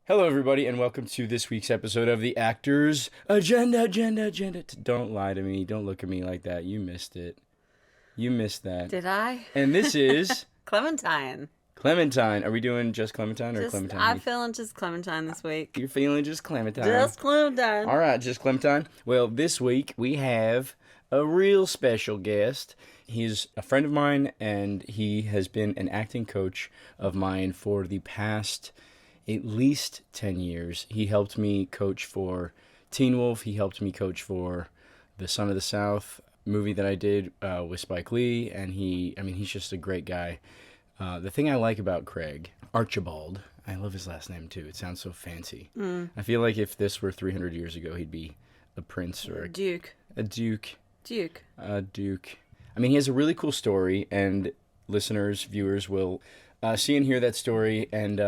Hello, everybody, and welcome to this week's episode of the Actors Agenda. Don't lie to me. Don't look at me like that. You missed it. You missed that. Did I? And this is Clementine. Clementine. Are we doing just Clementine or Clementine I'm Heath? feeling just Clementine this week. You're feeling just Clementine. Just Clementine. All right, just Clementine. Well, this week we have a real special guest. He's a friend of mine, and he has been an acting coach of mine for the past at least 10 years. He helped me coach for Teen Wolf. He helped me coach for The Son of the South movie that I did with Spike Lee. And he's just a great guy. The thing I like about Craig Archibald, I love his last name too. It sounds so fancy. I feel like if this were 300 years ago, he'd be a prince or a Duke. A duke. Duke. A duke. I mean, he has a really cool story, and listeners, viewers will see and hear that story, and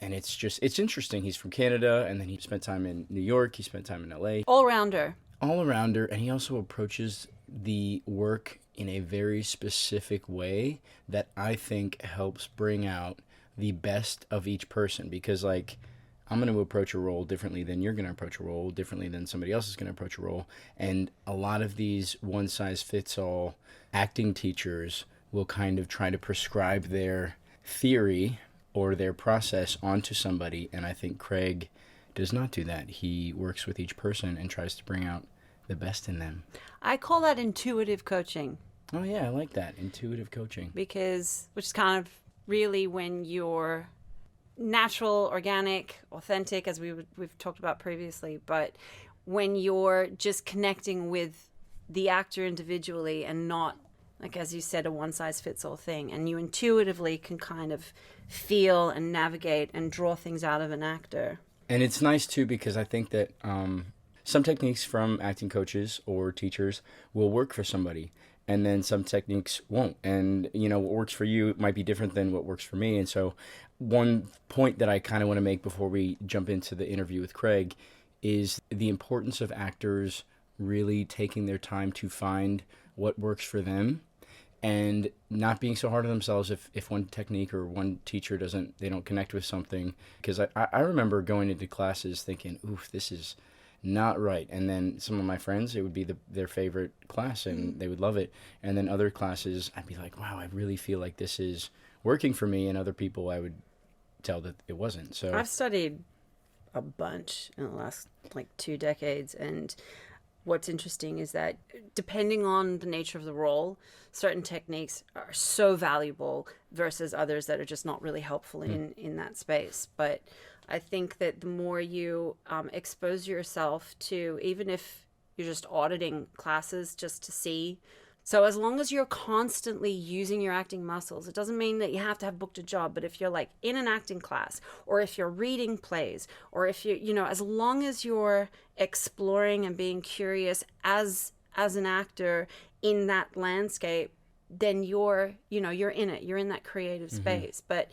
it's interesting. He's from Canada, and then he spent time in New York. He spent time in LA. All-rounder. All-arounder, and he also approaches the work in a very specific way that I think helps bring out the best of each person. Because, like, I'm going to approach a role differently than you're going to approach a role, differently than somebody else is going to approach a role. And a lot of these one-size-fits-all acting teachers will kind of try to prescribe their theory or their process onto somebody, and I think Craig does not do that. He works with each person and tries to bring out the best in them. I call that intuitive coaching. Oh yeah, I like that. Intuitive coaching. Which is kind of really when you're natural, organic, authentic, as we've talked about previously, but when you're just connecting with the actor individually and not, like, as you said, a one-size-fits-all thing. And you intuitively can kind of feel and navigate and draw things out of an actor. And it's nice, too, because I think that some techniques from acting coaches or teachers will work for somebody, and then some techniques won't. And, you know, what works for you might be different than what works for me. And so one point that I kind of want to make before we jump into the interview with Craig is the importance of actors really taking their time to find what works for them, and not being so hard on themselves if one technique or one teacher they don't connect with something. Because I remember going into classes thinking, oof, this is not right. And then some of my friends, it would be their favorite class, and they would love it. And then other classes, I'd be like, wow, I really feel like this is working for me. And other people, I would tell that it wasn't. So I've studied a bunch in the last, 2 decades, and what's interesting is that depending on the nature of the role, certain techniques are so valuable versus others that are just not really helpful in that space. But I think that the more you expose yourself to, even if you're just auditing classes just to see, so as long as you're constantly using your acting muscles, it doesn't mean that you have to have booked a job, but if you're like in an acting class, or if you're reading plays, or if as long as you're exploring and being curious as an actor in that landscape, then you're in it, you're in that creative space. But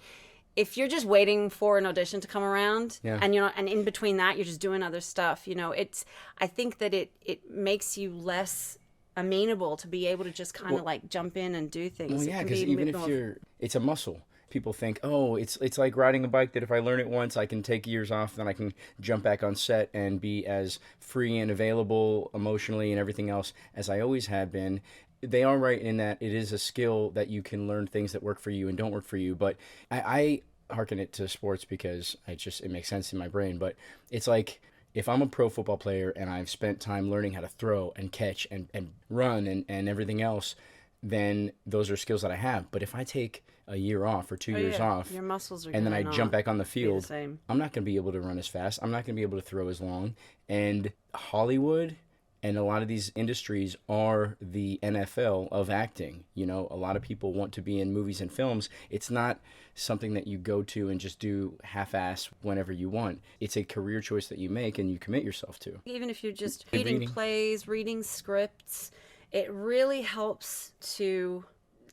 if you're just waiting for an audition to come around, and and in between that you're just doing other stuff, I think that it makes you less amenable to be able to just kind of jump in and do things. Well, yeah, because even if it's a muscle. People think, oh, it's like riding a bike, that if I learn it once, I can take years off, then I can jump back on set and be as free and available emotionally and everything else as I always had been. They are right in that it is a skill that you can learn things that work for you and don't work for you. But I hearken it to sports because it makes sense in my brain. But it's like, if I'm a pro football player and I've spent time learning how to throw and catch and run and everything else, then those are skills that I have. But if I take a year off or 2 years off, your muscles are and then I jump back on the field, the I'm not going to be able to run as fast. I'm not going to be able to throw as long. And Hollywood and a lot of these industries are the NFL of acting. A lot of people want to be in movies and films. It's not something that you go to and just do half-ass whenever you want. It's a career choice that you make and you commit yourself to. Even if you're just reading plays, reading scripts, it really helps to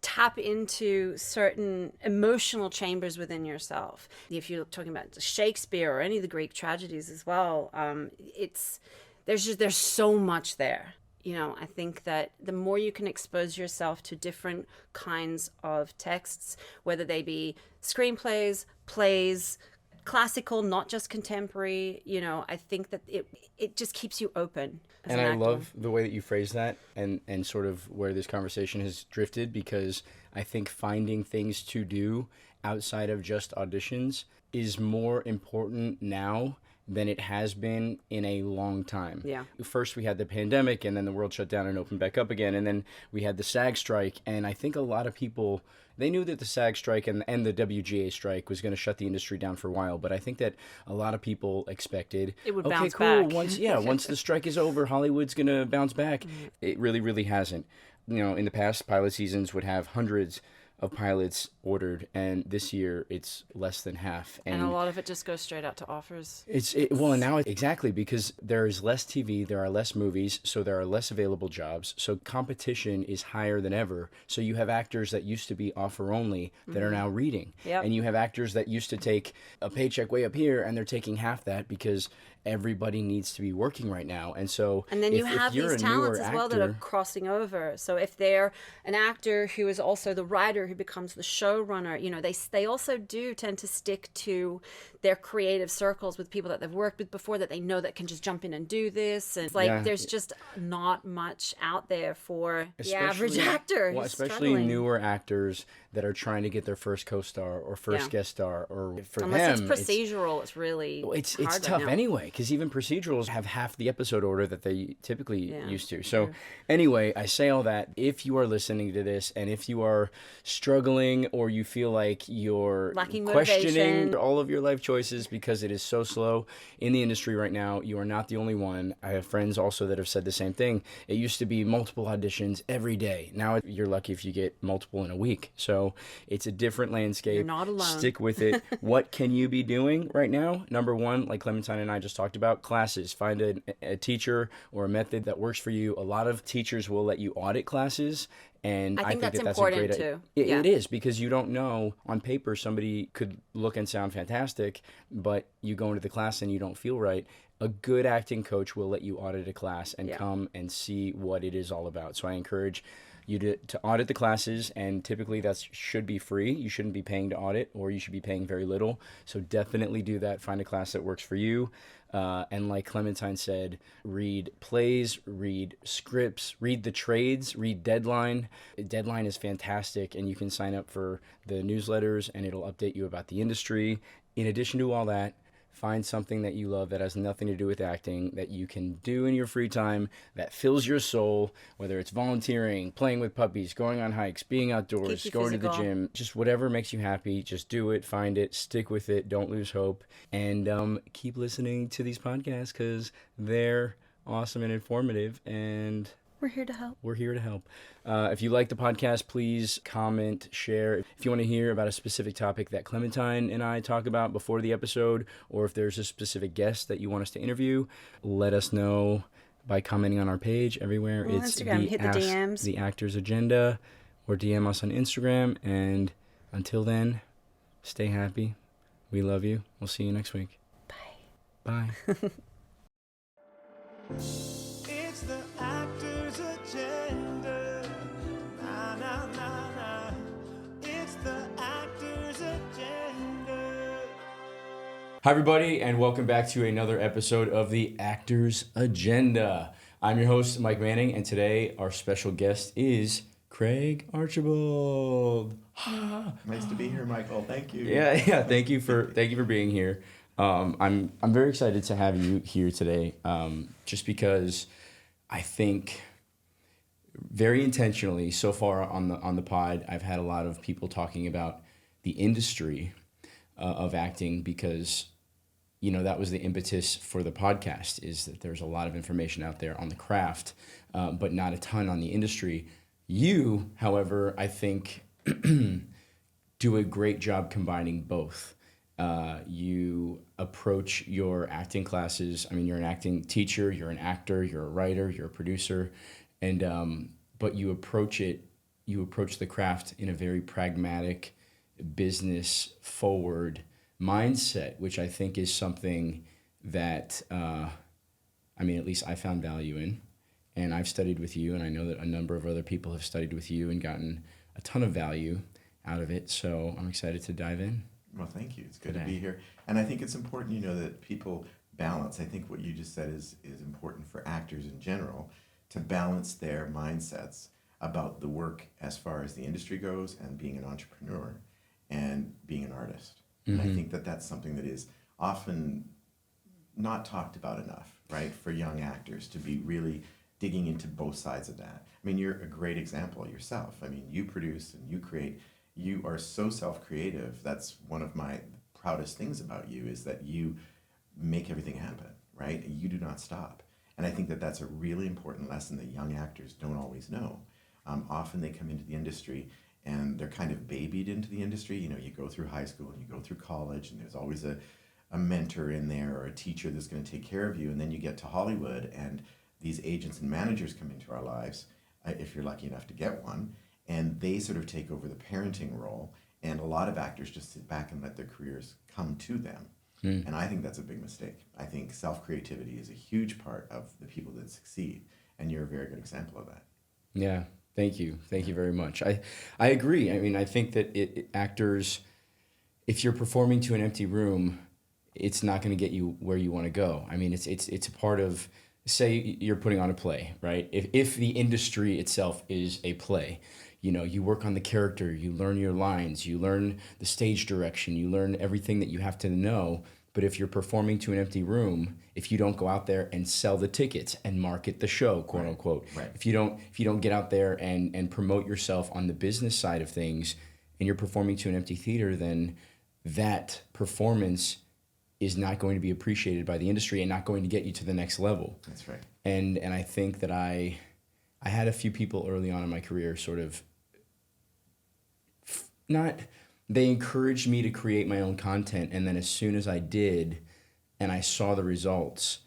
tap into certain emotional chambers within yourself. If you're talking about Shakespeare or any of the Greek tragedies as well, there's so much there. I think that the more you can expose yourself to different kinds of texts, whether they be screenplays, plays, classical, not just contemporary. You know, I think that it just keeps you open as And an I actor. love the way that you phrase that and sort of where this conversation has drifted, because I think finding things to do outside of just auditions is more important now than it has been in a long time. Yeah. First we had the pandemic, and then the world shut down and opened back up again, and then we had the SAG strike, and I think a lot of people, they knew that the SAG strike and the WGA strike was going to shut the industry down for a while, but I think that a lot of people expected It would okay, bounce cool, back. once the strike is over, Hollywood's going to bounce back. It really, really hasn't. You know, in the past, pilot seasons would have hundreds of pilots ordered, and this year it's less than half. And a lot of it just goes straight out to offers. Well, and now exactly, because there is less TV, there are less movies, so there are less available jobs. So competition is higher than ever. So you have actors that used to be offer only that are now reading. Yep. And you have actors that used to take a paycheck way up here, and they're taking half that because everybody needs to be working right now. And so And then you have you're these a newer talents as well that are actor- crossing over. So if they're an actor who is also the writer who becomes the showrunner, you know, they also do tend to stick to their creative circles with people that they've worked with before that they know that can just jump in and do this. And it's like Yeah. there's just not much out there for the Especially- average actor. Well, who's especially struggling. newer actors that are trying to get their first co-star or first Yeah. guest star, or for Unless them, it's procedural, it's really it's hard right tough now. anyway, because even procedurals have half the episode order that they typically Yeah. used to. So anyway, I say all that. If you are listening to this and if you are struggling, or you feel like you're Lacking questioning motivation. all of your life choices because it is so slow in the industry right now, you are not the only one. I have friends also that have said the same thing. It used to be multiple auditions every day. Now you're lucky if you get multiple in a week. So it's a different landscape. You're not alone. Stick with it. What can you be doing right now? Number one, like Clementine and I just talked about, classes. Find a teacher or a method that works for you. A lot of teachers will let you audit classes. And I think that's that that's a important great too. idea. Yeah. It is, because you don't know, on paper somebody could look and sound fantastic, but you go into the class and you don't feel right. A good acting coach will let you audit a class and Yeah. come and see what it is all about. So I encourage you to audit the classes, and typically that should be free. You shouldn't be paying to audit, or you should be paying very little. So definitely do that. Find a class that works for you. And like Clementine said, read plays, read scripts, read the trades, read Deadline. Deadline is fantastic, and you can sign up for the newsletters, and it'll update you about the industry. In addition to all that, find something that you love that has nothing to do with acting, that you can do in your free time, that fills your soul, whether it's volunteering, playing with puppies, going on hikes, being outdoors, Keeps you going to the physical. gym, just whatever makes you happy. Just do it, find it, stick with it, don't lose hope, and keep listening to these podcasts, because they're awesome and informative, and We're here to help. we're here to help. If you like the podcast, please comment, share. If you want to hear about a specific topic that Clementine and I talk about before the episode, or if there's a specific guest that you want us to interview, let us know by commenting on our page everywhere. On It's Instagram, hit the Ask DMs. the Actors Agenda, or DM us on Instagram. And until then, stay happy. We love you. We'll see you next week. Bye. It's the actor's agenda. Na, na, na, na. It's the actor's agenda. Hi, everybody, and welcome back to another episode of the Actors Agenda. I'm your host, Mike Manning, and today our special guest is Craig Archibald. Nice to be here, Michael. Thank you. Yeah. Thank you for being here. I'm very excited to have you here today, just because I think very intentionally so far on the pod, I've had a lot of people talking about the industry of acting, because that was the impetus for the podcast, is that there's a lot of information out there on the craft, but not a ton on the industry. You, however, I think do a great job combining both. You approach your acting classes. I mean, you're an acting teacher, you're an actor, you're a writer, you're a producer, and but you approach the craft in a very pragmatic, business forward mindset, which I think is something that at least I found value in, and I've studied with you, and I know that a number of other people have studied with you and gotten a ton of value out of it. So I'm excited to dive in. Well, thank you. It's good to be here. And I think it's important, that people balance. I think what you just said is important for actors in general, to balance their mindsets about the work as far as the industry goes and being an entrepreneur and being an artist. And I think that that's something that is often not talked about enough, right? For young actors to be really digging into both sides of that. I mean, you're a great example yourself. I mean, you produce and you create. You are so self-creative. That's one of my proudest things about you, is that you make everything happen, right? You do not stop. And I think that that's a really important lesson that young actors don't always know. Often they come into the industry and they're kind of babied into the industry. You go through high school and you go through college, and there's always a mentor in there or a teacher that's going to take care of you. And then you get to Hollywood, and these agents and managers come into our lives, if you're lucky enough to get one, and they sort of take over the parenting role. And a lot of actors just sit back and let their careers come to them. And I think that's a big mistake. I think self-creativity is a huge part of the people that succeed. And you're a very good example of that. Yeah. Thank you. Thank you very much. I agree. I mean, I think that actors, if you're performing to an empty room, it's not going to get you where you want to go. I mean, it's a part of, say you're putting on a play, right? If the industry itself is a play, you work on the character, you learn your lines, you learn the stage direction, you learn everything that you have to know. But if you're performing to an empty room, if you don't go out there and sell the tickets and market the show, quote unquote, right. if you don't get out there and promote yourself on the business side of things, and you're performing to an empty theater, then that performance is not going to be appreciated by the industry and not going to get you to the next level. That's right. And I think that I had a few people early on in my career sort of they encouraged me to create my own content, and then as soon as I did and I saw the results,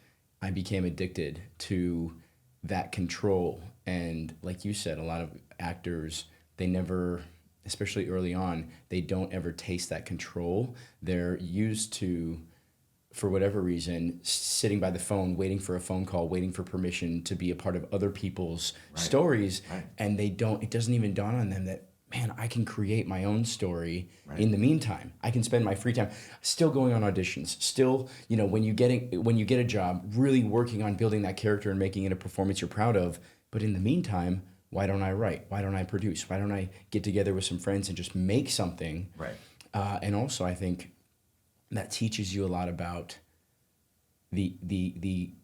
I became addicted to that control. And like you said, a lot of actors, they never, especially early on, they don't ever taste that control. They're used to, for whatever reason, sitting by the phone, waiting for a phone call, waiting for permission to be a part of other people's stories. Right. And it doesn't even dawn on them that, man, I can create my own story in the meantime. I can spend my free time still going on auditions, still, when you get a job, really working on building that character and making it a performance you're proud of. But in the meantime, why don't I write? Why don't I produce? Why don't I get together with some friends and just make something? Right. And also, I think that teaches you a lot about the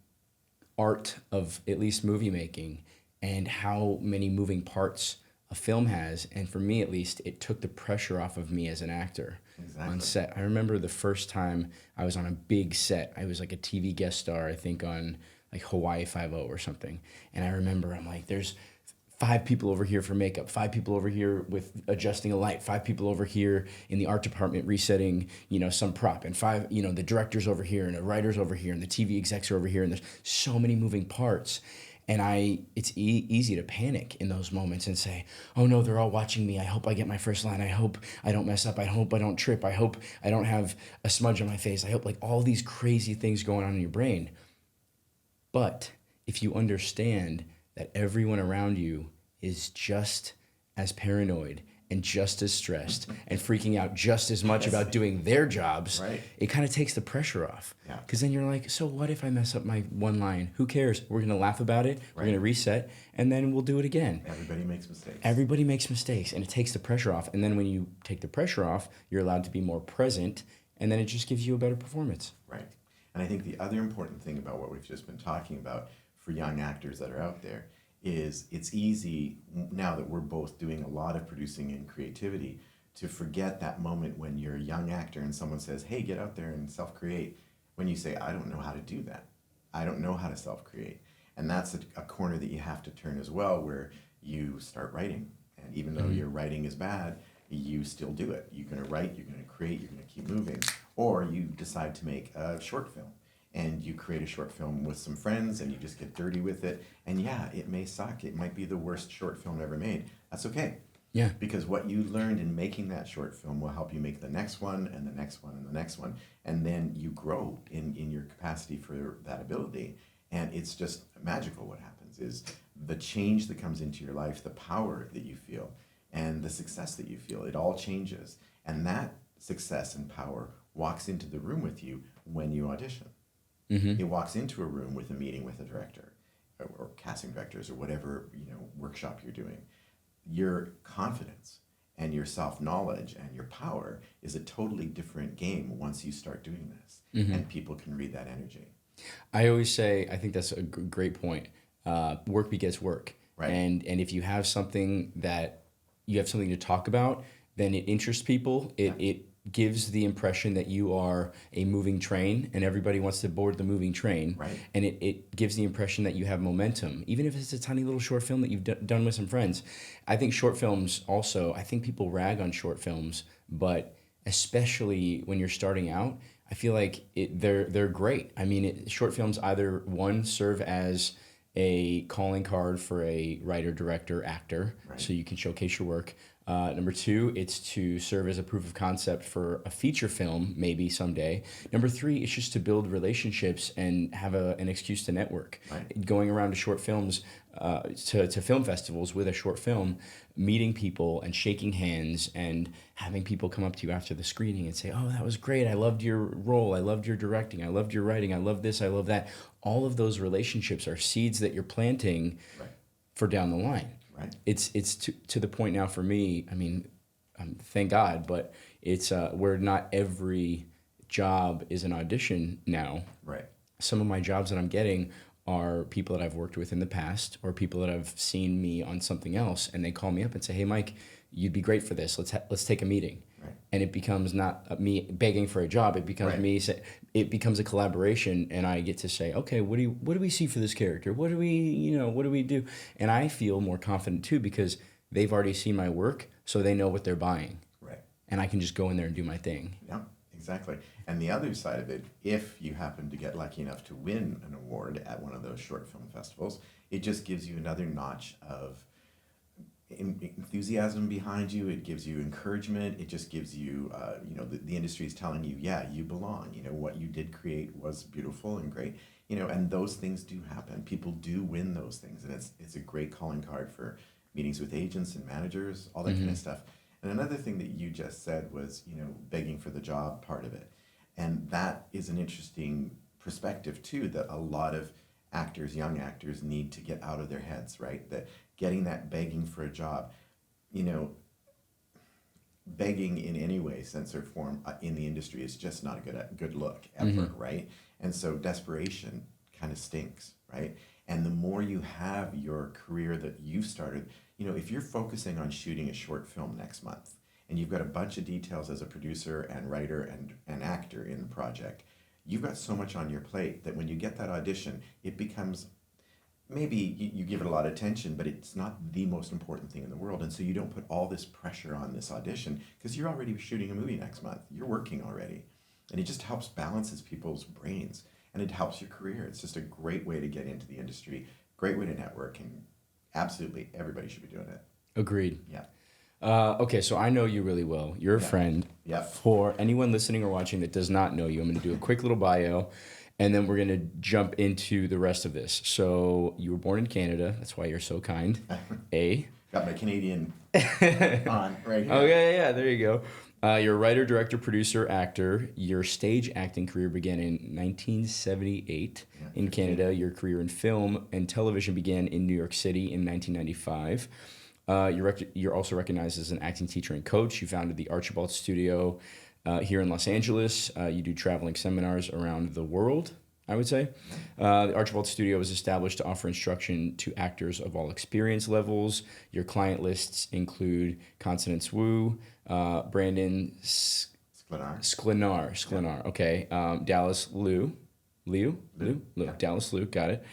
art of at least movie making and how many moving parts a film has. And for me, at least, it took the pressure off of me as an actor on set. I remember the first time I was on a big set. I was like a TV guest star, I think, on like Hawaii Five-0 or something. And I remember I'm like, there's 5 people over here for makeup, 5 people over here with adjusting a light, 5 people over here in the art department resetting, some prop, and 5, the director's over here and the writer's over here and the TV execs are over here, and there's so many moving parts. And it's easy to panic in those moments and say, oh no, they're all watching me. I hope I get my first line. I hope I don't mess up. I hope I don't trip. I hope I don't have a smudge on my face. I hope, like, all these crazy things going on in your brain. But if you understand that everyone around you is just as paranoid and just as stressed and freaking out just as much about doing their jobs, it kind of takes the pressure off. Because then you're like, so what if I mess up my one line? Who cares? We're going to laugh about it. We're going to reset, and then we'll do it again. Everybody makes mistakes. Everybody makes mistakes, and it takes the pressure off. And then when you take the pressure off, you're allowed to be more present, and then it just gives you a better performance. Right. And I think the other important thing about what we've just been talking about for young actors that are out there is it's easy, now that we're both doing a lot of producing and creativity, to forget that moment when you're a young actor and someone says, hey, get out there and self-create, when you say, I don't know how to do that. I don't know how to self-create. And that's a corner that you have to turn as well, where you start writing. And even though your writing is bad, you still do it. You're going to write, you're going to create, you're going to keep moving. Or you decide to make a short film. And you create a short film with some friends and you just get dirty with it. And yeah, it may suck. It might be the worst short film ever made. That's okay. Yeah. Because what you learned in making that short film will help you make the next one and the next one and the next one. And then you grow in your capacity for that ability. And it's just magical what happens is the change that comes into your life, the power that you feel, and the success that you feel. It all changes. And that success and power walks into the room with you when you audition. Mm-hmm. It walks into a room with a meeting with a director or casting directors or whatever, workshop you're doing. Your confidence and your self-knowledge and your power is a totally different game once you start doing this. Mm-hmm. And people can read that energy. I always say, I think that's a great point. Work begets work. Right. And if you have something to talk about, then it interests people. It gives the impression that you are a moving train and everybody wants to board the moving train. Right. And it gives the impression that you have momentum, even if it's a tiny little short film that you've done with some friends. I think short films also, I think people rag on short films, but especially when you're starting out, I feel like they're great. I mean, short films either, one, serve as a calling card for a writer, director, actor, Right. so you can showcase your work. Number two, it's to serve as a proof of concept for a feature film, maybe someday. Number three, it's just to build relationships and have an excuse to network. Right. Going around to short films, to film festivals with a short film, meeting people and shaking hands and having people come up to you after the screening and say, "Oh, that was great. I loved your role. I loved your directing. I loved your writing. I love this. I love that." All of those relationships are seeds that you're planting Right. for down the line. Right. It's to the point now for me. I mean, thank God, but it's where not every job is an audition now. Right. Some of my jobs that I'm getting are people that I've worked with in the past or people that have seen me on something else, and they call me up and say, "Hey, Mike, you'd be great for this. Let's take a meeting." Right. And it becomes not me begging for a job. It becomes Right. it becomes a collaboration, and I get to say, "Okay, what do we see for this character? What do we do?" And I feel more confident too because they've already seen my work, so they know what they're buying. Right. And I can just go in there and do my thing. Yeah, exactly. And the other side of it, if you happen to get lucky enough to win an award at one of those short film festivals, it just gives you another notch of enthusiasm behind you. It gives you encouragement. It just gives you, the industry is telling you, yeah, you belong. What you did create was beautiful and great. And those things do happen. People do win those things, and it's a great calling card for meetings with agents and managers, all that kind of stuff. And another thing that you just said was, begging for the job part of it. And that is an interesting perspective too, that a lot of actors, young actors, need to get out of their heads, right? That getting that begging for a job, begging in any way, sense or form in the industry is just not a good look ever, right? And so desperation kind of stinks, right? And the more you have your career that you've started, if you're focusing on shooting a short film next month and you've got a bunch of details as a producer and writer and actor in the project, you've got so much on your plate that when you get that audition, it becomes, maybe you give it a lot of attention, but it's not the most important thing in the world. And so you don't put all this pressure on this audition because you're already shooting a movie next month. You're working already. And it just helps balances people's brains and it helps your career. It's just a great way to get into the industry, great way to network, and absolutely everybody should be doing it. Agreed. Yeah. Okay, so I know you really well. You're a friend. Yeah. For anyone listening or watching that does not know you, I'm going to do a quick little bio, and then we're going to jump into the rest of this. So you were born in Canada. That's why you're so kind. Got my Canadian on right here. Oh, yeah, there you go. You're a writer, director, producer, actor. Your stage acting career began in 1978 in Canada. Your career in film and television began in New York City in 1995. You're also recognized as an acting teacher and coach. You founded the Archibald Studio here in Los Angeles. You do traveling seminars around the world, I would say. The Archibald Studio was established to offer instruction to actors of all experience levels. Your client lists include Constance Wu, Brandon Sklenar, okay. Dallas Liu, Dallas Liu, got it.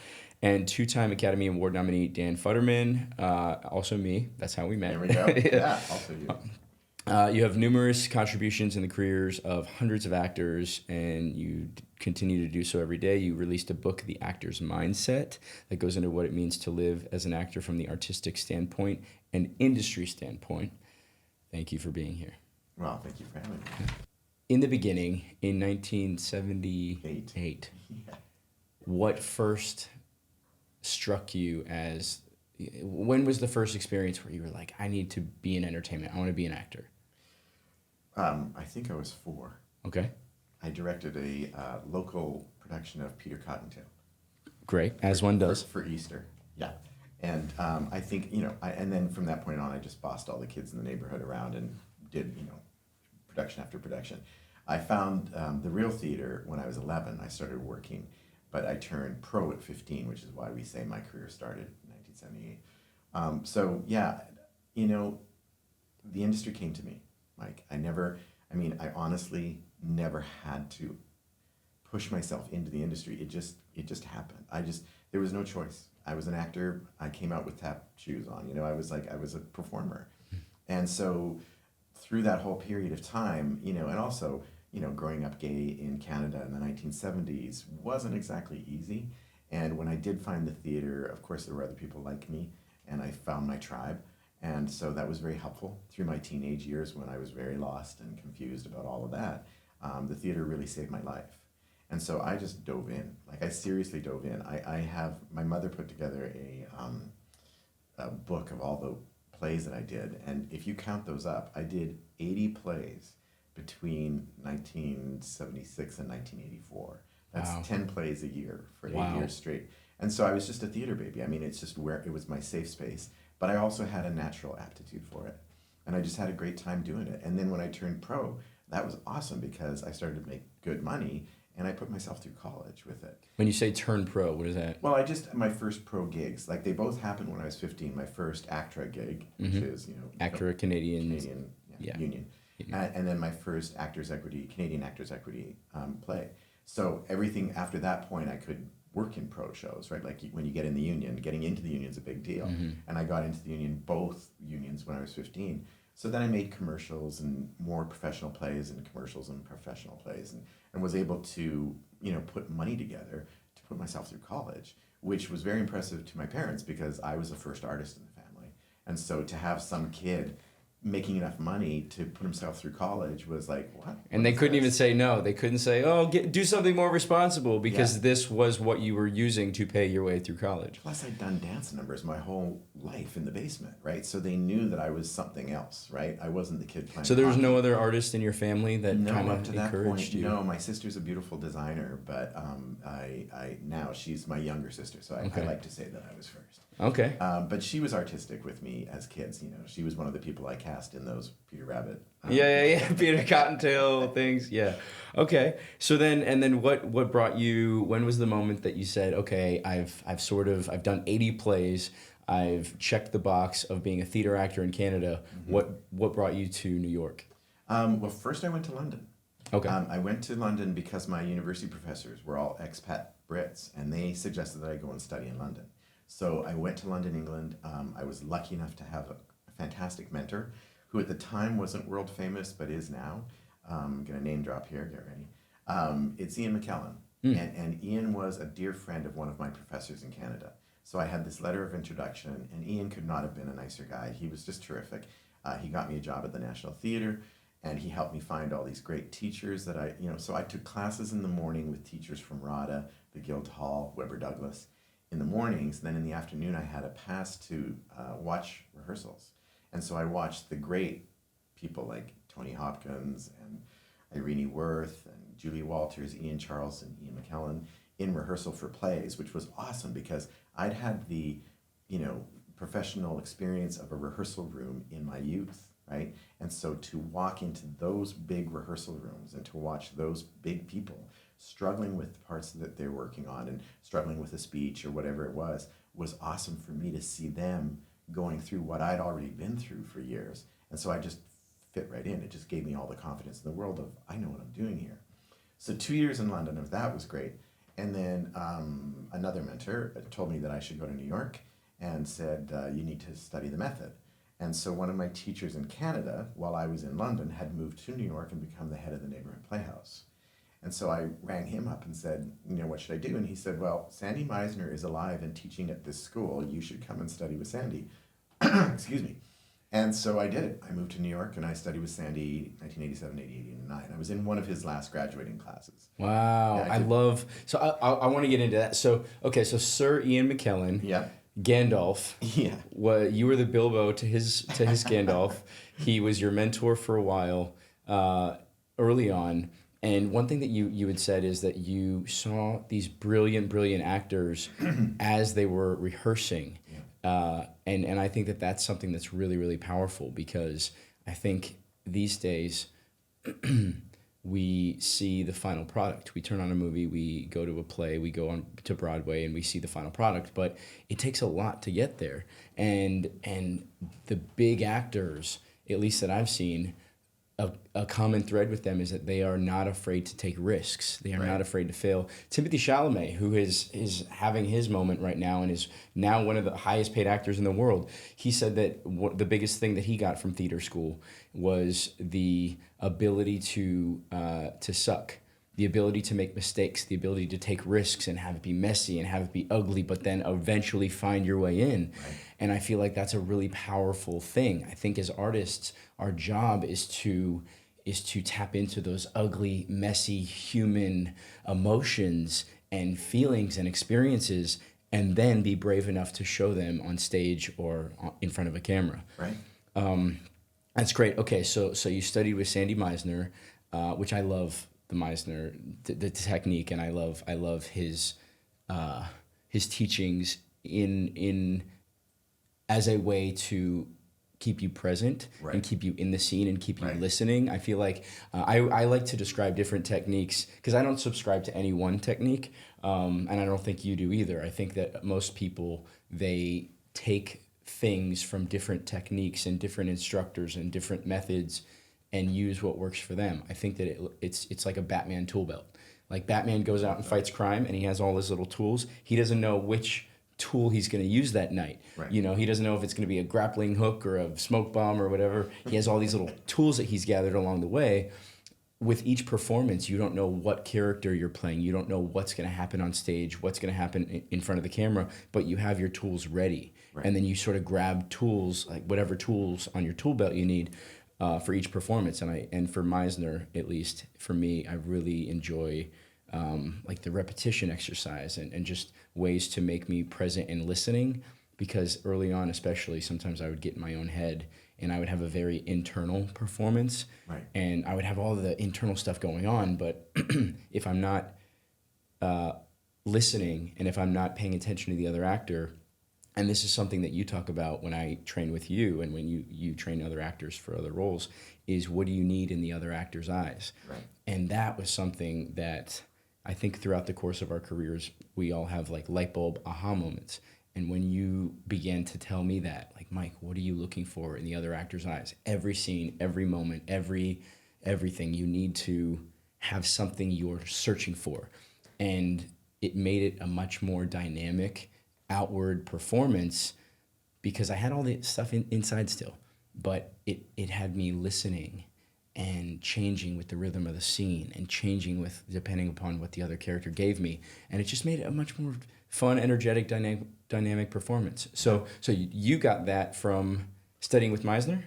And two-time Academy Award nominee Dan Futterman, also me. That's how we met. There we go. Yeah, also you. You have numerous contributions in the careers of hundreds of actors, and you continue to do so every day. You released a book, The Actor's Mindset, that goes into what it means to live as an actor from the artistic standpoint and industry standpoint. Thank you for being here. Well, thank you for having me. In the beginning, in 1978, what first struck you as, when was the first experience where you were like, I need to be in entertainment, I want to be an actor? I think I was 4. Okay. I directed a local production of Peter Cottontail. Great, as one does. For Easter, yeah. And I think, and then from that point on, I just bossed all the kids in the neighborhood around and did, production after production. I found the real theater when I was 11. I started working, but I turned pro at 15, which is why we say my career started in 1978. So, yeah, the industry came to me, Mike. I honestly never had to push myself into the industry. It just happened. There was no choice. I was an actor. I came out with tap shoes on. I was a performer. And so through that whole period of time, and also, growing up gay in Canada in the 1970s wasn't exactly easy. And when I did find the theater, of course, there were other people like me, and I found my tribe. And so that was very helpful through my teenage years when I was very lost and confused about all of that. The theater really saved my life. And so I just dove in. I seriously dove in. My mother put together a book of all the plays that I did. And if you count those up, I did 80 plays between 1976 and 1984. That's Wow. 10 plays a year for 8 Wow. years straight. And so I was just a theater baby. It's just where it was my safe space. But I also had a natural aptitude for it. And I just had a great time doing it. And then when I turned pro, that was awesome because I started to make good money. And I put myself through college with it. When you say turn pro, what is that? Well, my first pro gigs, they both happened when I was 15. My first ACTRA gig, which is, Actor Canadian. Union. And then my first Canadian Actors Equity play. So everything after that point, I could work in pro shows, right? When you get in the union, getting into the union is a big deal. And I got into the union, both unions, when I was 15. So then I made commercials and more professional plays and commercials and professional plays and was able to, put money together to put myself through college, which was very impressive to my parents because I was the first artist in the family. And so to have some kid making enough money to put himself through college was like, what? And they couldn't even say no. They couldn't say, do something more responsible because this was what you were using to pay your way through college. Plus, I'd done dance numbers my whole life in the basement, right? So they knew that I was something else, right? I wasn't the kid playing So there was hockey. no other artist in your family that kind up to of that encouraged point, you? No, my sister's a beautiful designer, but now she's my younger sister, so I like to say that I was first. Okay. But she was artistic with me as kids. She was one of the people I cast in those Peter Rabbit. Yeah. Peter Cottontail things. Yeah. Okay. So then what brought you? When was the moment that you said, okay, I've done 80 plays. I've checked the box of being a theater actor in Canada. Mm-hmm. What brought you to New York? Well, first I went to London. Okay. I went to London because my university professors were all expat Brits, and they suggested that I go and study in London. So I went to London, England. I was lucky enough to have a fantastic mentor who at the time wasn't world famous, but is now. I'm going to name drop here, get ready. It's Ian McKellen. And Ian was a dear friend of one of my professors in Canada. So I had this letter of introduction, and Ian could not have been a nicer guy. He was just terrific. He got me a job at the National Theatre, and he helped me find all these great teachers that so I took classes in the morning with teachers from RADA, the Guildhall, Webber Douglas, in the mornings. Then in the afternoon, I had a pass to watch rehearsals. And so I watched the great people like Tony Hopkins and Irene Worth and Julie Walters, Ian Charles, and Ian McKellen in rehearsal for plays, which was awesome because I'd had the, professional experience of a rehearsal room in my youth, right? And so to walk into those big rehearsal rooms and to watch those big people struggling with the parts that they're working on and struggling with a speech or whatever it was awesome for me to see them going through what I'd already been through for years. And so I just fit right in. It just gave me all the confidence in the world of, I know what I'm doing here. So 2 years in London of that was great. And then another mentor told me that I should go to New York and said, you need to study the method. And so one of my teachers in Canada, while I was in London, had moved to New York and become the head of the neighborhood playhouse. And so I rang him up and said, what should I do? And he said, well, Sandy Meisner is alive and teaching at this school. You should come and study with Sandy. Excuse me. And so I did. I moved to New York and I studied with Sandy 1987, 88, 89. I was in one of his last graduating classes. Wow. Yeah, I love, so I want to get into that. So, okay, so Sir Ian McKellen. Yeah. Gandalf. Yeah. You were the Bilbo to his Gandalf. He was your mentor for a while. early on. And one thing that you had said is that you saw these brilliant actors as they were rehearsing. And I think that that's something that's really, really powerful, because I think these days we see the final product. We turn on a movie, we go to a play, we go on to Broadway, and we see the final product. But it takes a lot to get there. And the big actors, at least that I've seen, a common thread with them is that they are not afraid to take risks. They are not afraid to fail. Timothée Chalamet, who is having his moment right now and is now one of the highest paid actors in the world, he said that the biggest thing that he got from theater school was the ability to suck, the ability to make mistakes, the ability to take risks and have it be messy and have it be ugly, but then eventually find your way in. Right. And I feel like that's a really powerful thing. I think as artists, our job is to tap into those ugly, messy human emotions and feelings and experiences, and then be brave enough to show them on stage or in front of a camera. Right. That's great. Okay, so you studied with Sandy Meisner, which I love. The Meisner, the technique, and I love his teachings in as a way to keep you present and keep you in the scene and keep you listening. I feel like I like to describe different techniques because I don't subscribe to any one technique, and I don't think you do either. I think that most people, they take things from different techniques and different instructors and different methods and use what works for them. I think that it's like a Batman tool belt. Like Batman goes out and fights crime and he has all his little tools. He doesn't know which tool he's going to use that night. Right. You know, he doesn't know if it's going to be a grappling hook or a smoke bomb or whatever. He has all these little tools that he's gathered along the way. With each performance, you don't know what character you're playing. You don't know what's going to happen on stage, what's going to happen in front of the camera, but you have your tools ready. Right. And then you sort of grab tools, like whatever tools on your tool belt you need, for each performance. And for Meisner, at least for me, I really enjoy like the repetition exercise and just ways to make me present and listening, because early on especially, sometimes I would get in my own head and I would have a very internal performance. Right. And I would have all the internal stuff going on, but if I'm not listening and if I'm not paying attention to the other actor, and this is something that you talk about when I train with you and when you train other actors for other roles, is what do you need in the other actor's eyes? Right. And that was something that I think throughout the course of our careers, we all have like light bulb aha moments. And when you began to tell me that, like, Mike, what are you looking for in the other actor's eyes? Every scene, every moment, everything, you need to have something you're searching for. And it made it a much more dynamic outward performance, because I had all the stuff inside still, but it had me listening and changing with the rhythm of the scene and changing with depending upon what the other character gave me, and it just made it a much more fun, energetic, dynamic performance. So you got that from studying with Meisner?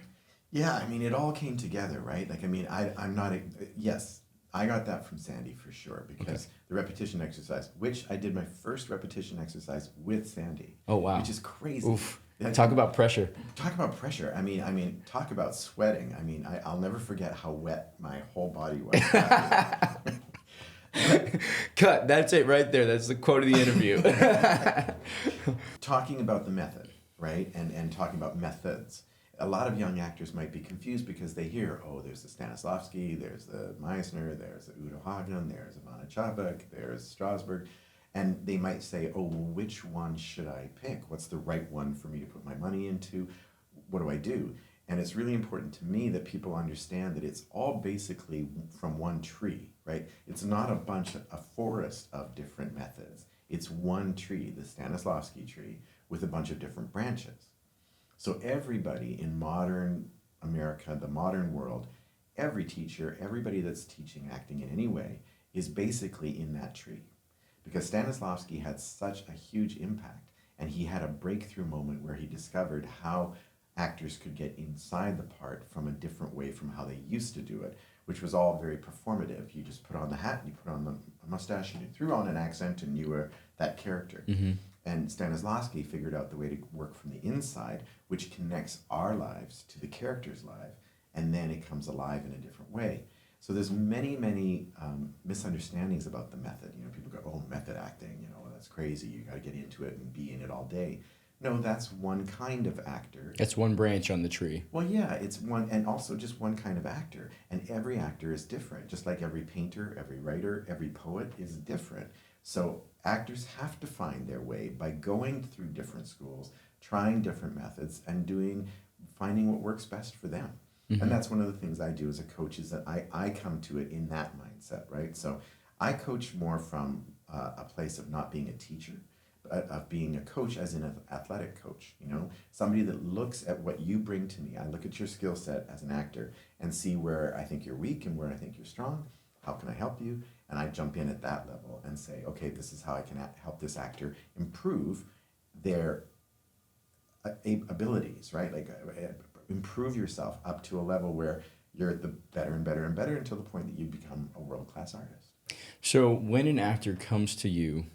Yeah, I mean, it all came together, right? Like, I mean, I'm not yes, I got that from Sandy for sure, because the repetition exercise, which I did my first repetition exercise with Sandy. Oh, wow. Which is crazy. Oof. Talk about pressure. Talk about pressure. I mean, talk about sweating. I mean, I'll never forget how wet my whole body was. Cut. That's it right there. That's the quote of the interview. Talking about the method, right? And talking about methods. A lot of young actors might be confused because they hear, oh, there's the Stanislavski, there's the Meisner, there's the Udo Hagen, there's Ivana Chabak, there's Strasberg. And they might say, oh, well, which one should I pick? What's the right one for me to put my money into? What do I do? And it's really important to me that people understand that it's all basically from one tree, right? It's not a forest of different methods. It's one tree, the Stanislavski tree, with a bunch of different branches. So everybody in modern America, the modern world, every teacher, everybody that's teaching acting in any way is basically in that tree. Because Stanislavski had such a huge impact, and he had a breakthrough moment where he discovered how actors could get inside the part from a different way from how they used to do it, which was all very performative. You just put on the hat, you put on the mustache, and you threw on an accent, and you were that character. Mm-hmm. And Stanislavski figured out the way to work from the inside, which connects our lives to the character's life, and then it comes alive in a different way. So there's many misunderstandings about the method. People go, oh, method acting, that's crazy. You got to get into it and be in it all day. No, that's one kind of actor. That's one branch on the tree. Well, yeah, it's one, and also just one kind of actor. And every actor is different, just like every painter, every writer, every poet is different. So actors have to find their way by going through different schools, trying different methods, and finding what works best for them. Mm-hmm. And that's one of the things I do as a coach, is that I come to it in that mindset, right? So I coach more from a place of not being a teacher, but of being a coach, as in an athletic coach, somebody that looks at what you bring to me. I look at your skill set as an actor and see where I think you're weak and where I think you're strong. How can I help you? And I jump in at that level and say, okay, this is how I can help this actor improve their abilities, right? Like improve yourself up to a level where you're the better and better and better, until the point that you become a world-class artist. So when an actor comes to you,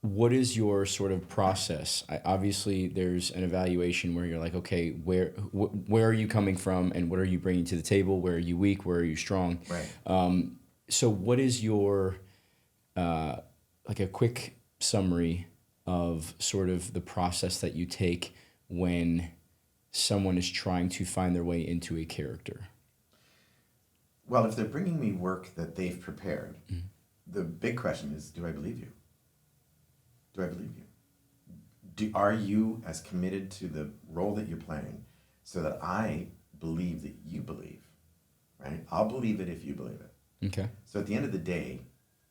what is your sort of process? Obviously, there's an evaluation where you're like, okay, where are you coming from, and what are you bringing to the table? Where are you weak? Where are you strong? Right. So what is your, like a quick summary of sort of the process that you take when someone is trying to find their way into a character? Well, if they're bringing me work that they've prepared, mm-hmm. the big question is, do I believe you? Do I believe you? Are you as committed to the role that you're playing so that I believe that you believe, right? I'll believe it if you believe it. Okay. So at the end of the day,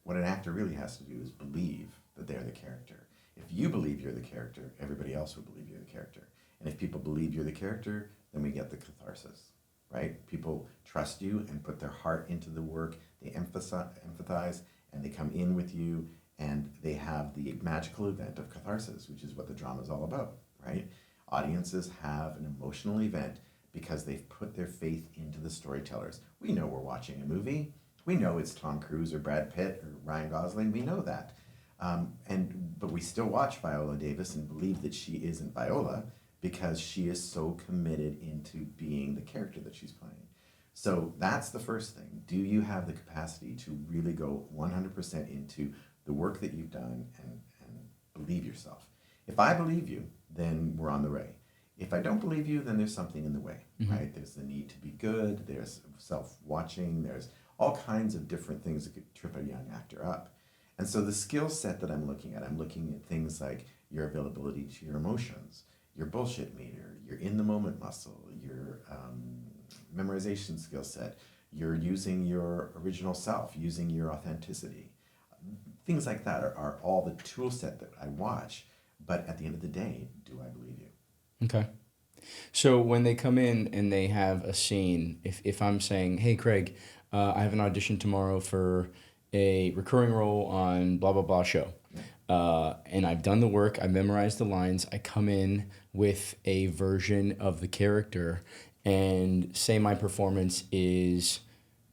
what an actor really has to do is believe that they're the character. If you believe you're the character, everybody else will believe you're the character. And if people believe you're the character, then we get the catharsis, right? People trust you and put their heart into the work. They empathize, and they come in with you, and they have the magical event of catharsis, which is what the drama is all about, right? Audiences have an emotional event because they've put their faith into the storytellers. We know we're watching a movie. We know it's Tom Cruise or Brad Pitt or Ryan Gosling. We know that. But we still watch Viola Davis and believe that she isn't Viola, because she is so committed into being the character that she's playing. So that's the first thing. Do you have the capacity to really go 100% into the work that you've done and believe yourself? If I believe you, then we're on the way. If I don't believe you, then there's something in the way, mm-hmm. right? There's the need to be good, there's self-watching, there's all kinds of different things that could trip a young actor up. And so the skill set that I'm looking at things like your availability to your emotions, your bullshit meter, your in-the-moment muscle, your memorization skill set, you're using your original self, using your authenticity. Things like that are all the tool set that I watch. But at the end of the day, do I believe you? Okay. So when they come in and they have a scene, if I'm saying, hey, Craig, I have an audition tomorrow for a recurring role on blah, blah, blah show. And I've done the work, I've memorized the lines, I come in with a version of the character, and say my performance is,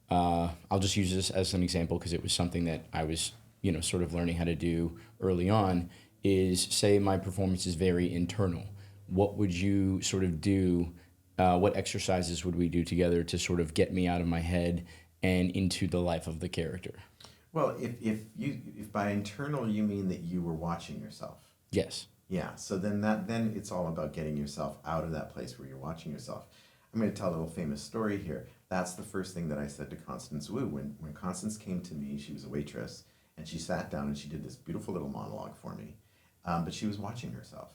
I'll just use this as an example because it was something that I was, sort of learning how to do early on, is say my performance is very internal. What would you sort of do, what exercises would we do together to sort of get me out of my head and into the life of the character? Well, if by internal you mean that you were watching yourself. Yes. Yeah, so then it's all about getting yourself out of that place where you're watching yourself. I'm going to tell a little famous story here. That's the first thing that I said to Constance Wu. When Constance came to me, she was a waitress, and she sat down and she did this beautiful little monologue for me, but she was watching herself.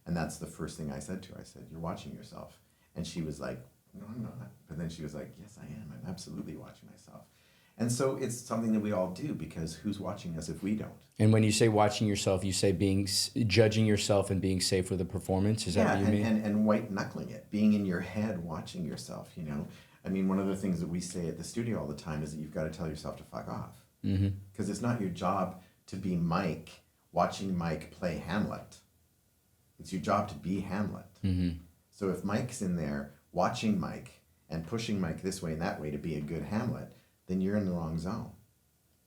And that's the first thing I said to her. I said, you're watching yourself. And she was like, no, I'm not. But then she was like, yes, I am. I'm absolutely watching myself. And so it's something that we all do, because who's watching us if we don't? And when you say watching yourself, you say judging yourself and being safe with the performance? Is that what you mean? And white knuckling it, being in your head, watching yourself, I mean, one of the things that we say at the studio all the time is that you've got to tell yourself to fuck off. Mm-hmm. Because it's not your job to be Mike, watching Mike play Hamlet. It's your job to be Hamlet. Mm-hmm. So if Mike's in there watching Mike and pushing Mike this way and that way to be a good Hamlet, then you're in the wrong zone,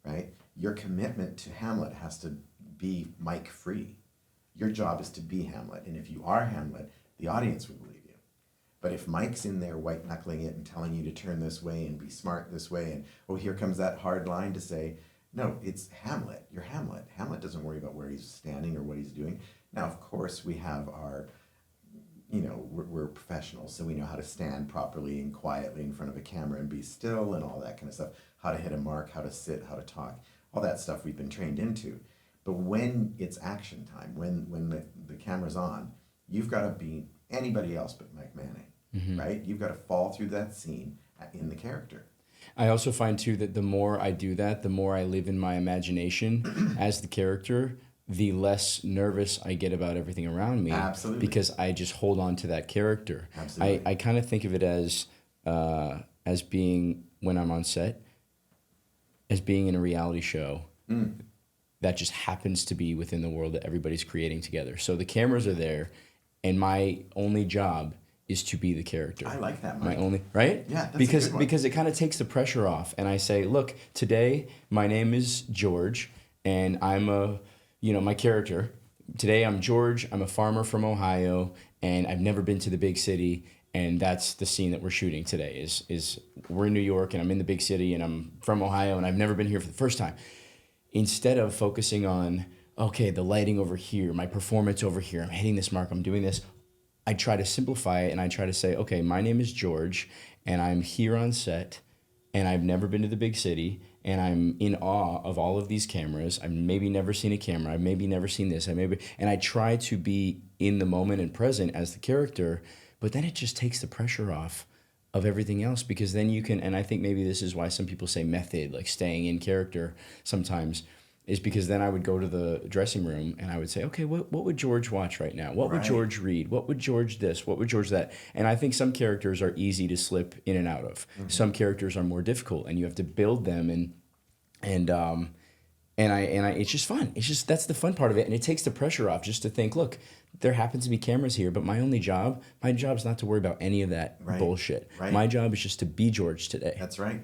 right? Your commitment to Hamlet has to be Mike free. Your job is to be Hamlet. And if you are Hamlet, the audience will believe you. But if Mike's in there white knuckling it and telling you to turn this way and be smart this way, and oh, here comes that hard line to say, no, it's Hamlet. You're Hamlet. Hamlet doesn't worry about where he's standing or what he's doing. Now, of course, we have our, we're professionals, so we know how to stand properly and quietly in front of a camera and be still and all that kind of stuff. How to hit a mark, how to sit, how to talk. All that stuff we've been trained into. But when it's action time, when the camera's on, you've got to be anybody else but Mike Manning, right? You've got to fall through that scene in the character. I also find too that the more I do that, the more I live in my imagination as the character, the less nervous I get about everything around me. Absolutely. Because I just hold on to that character. Absolutely. I kind of think of it as being, when I'm on set, as being in a reality show that just happens to be within the world that everybody's creating together. So the cameras are there, and my only job is to be the character. I like that, Mike. My only, right? Yeah, that's because a good one. because it kind of takes the pressure off, and I say, look, today my name is George, and I'm my character. Today I'm George. I'm a farmer from Ohio, and I've never been to the big city, and that's the scene that we're shooting today. Is we're in New York, and I'm in the big city, and I'm from Ohio, and I've never been here for the first time. Instead of focusing on, okay, the lighting over here, my performance over here, I'm hitting this mark, I'm doing this, I try to simplify it, and I try to say, okay, my name is George, and I'm here on set, and I've never been to the big city, and I'm in awe of all of these cameras. I've maybe never seen a camera. I've maybe never seen this. And I try to be in the moment and present as the character, but then it just takes the pressure off of everything else, because then you can, and I think maybe this is why some people say method, like staying in character sometimes, is because then I would go to the dressing room and I would say, okay, what would George watch right now? What would George read? What would George this? What would George that? And I think some characters are easy to slip in and out of. Mm-hmm. Some characters are more difficult, and you have to build them, and it's just fun. It's just, that's the fun part of it, and it takes the pressure off just to think, look, there happens to be cameras here, but my job is not to worry about any of that bullshit. Right. My job is just to be George today. That's right,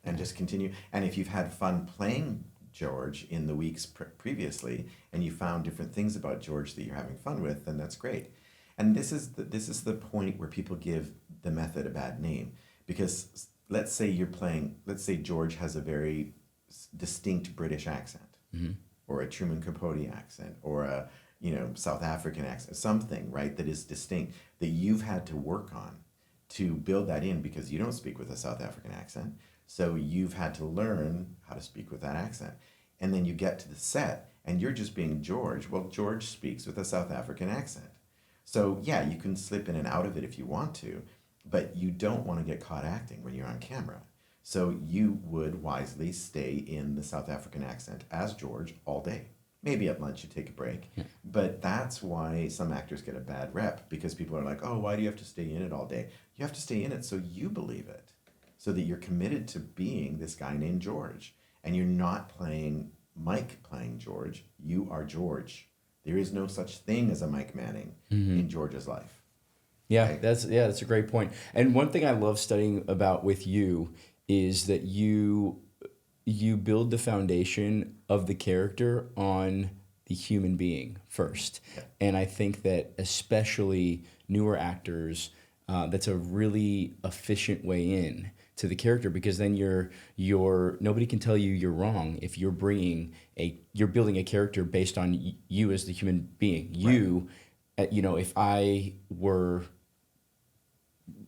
and just continue. And if you've had fun playing George in the weeks previously, and you found different things about George that you're having fun with, then that's great. And this is the point where people give the method a bad name, because let's say George has a very distinct British accent, mm-hmm. or a Truman Capote accent, or a South African accent, something, right, that is distinct, that you've had to work on to build that in, because you don't speak with a South African accent. So you've had to learn how to speak with that accent. And then you get to the set and you're just being George. Well, George speaks with a South African accent. So yeah, you can slip in and out of it if you want to, but you don't want to get caught acting when you're on camera. So you would wisely stay in the South African accent as George all day. Maybe at lunch you take a break. Yeah. But that's why some actors get a bad rep, because people are like, oh, why do you have to stay in it all day? You have to stay in it so you believe it, so that you're committed to being this guy named George. And you're not playing Mike playing George. You are George. There is no such thing as a Mike Manning mm-hmm. in George's life. Yeah, right? That's a great point. And one thing I love studying about with you is that you build the foundation of the character on the human being first. Yeah. And I think that especially newer actors, that's a really efficient way in to the character, because then you're nobody can tell you you're wrong if you're building a character based on you as the human being. You, right. If I were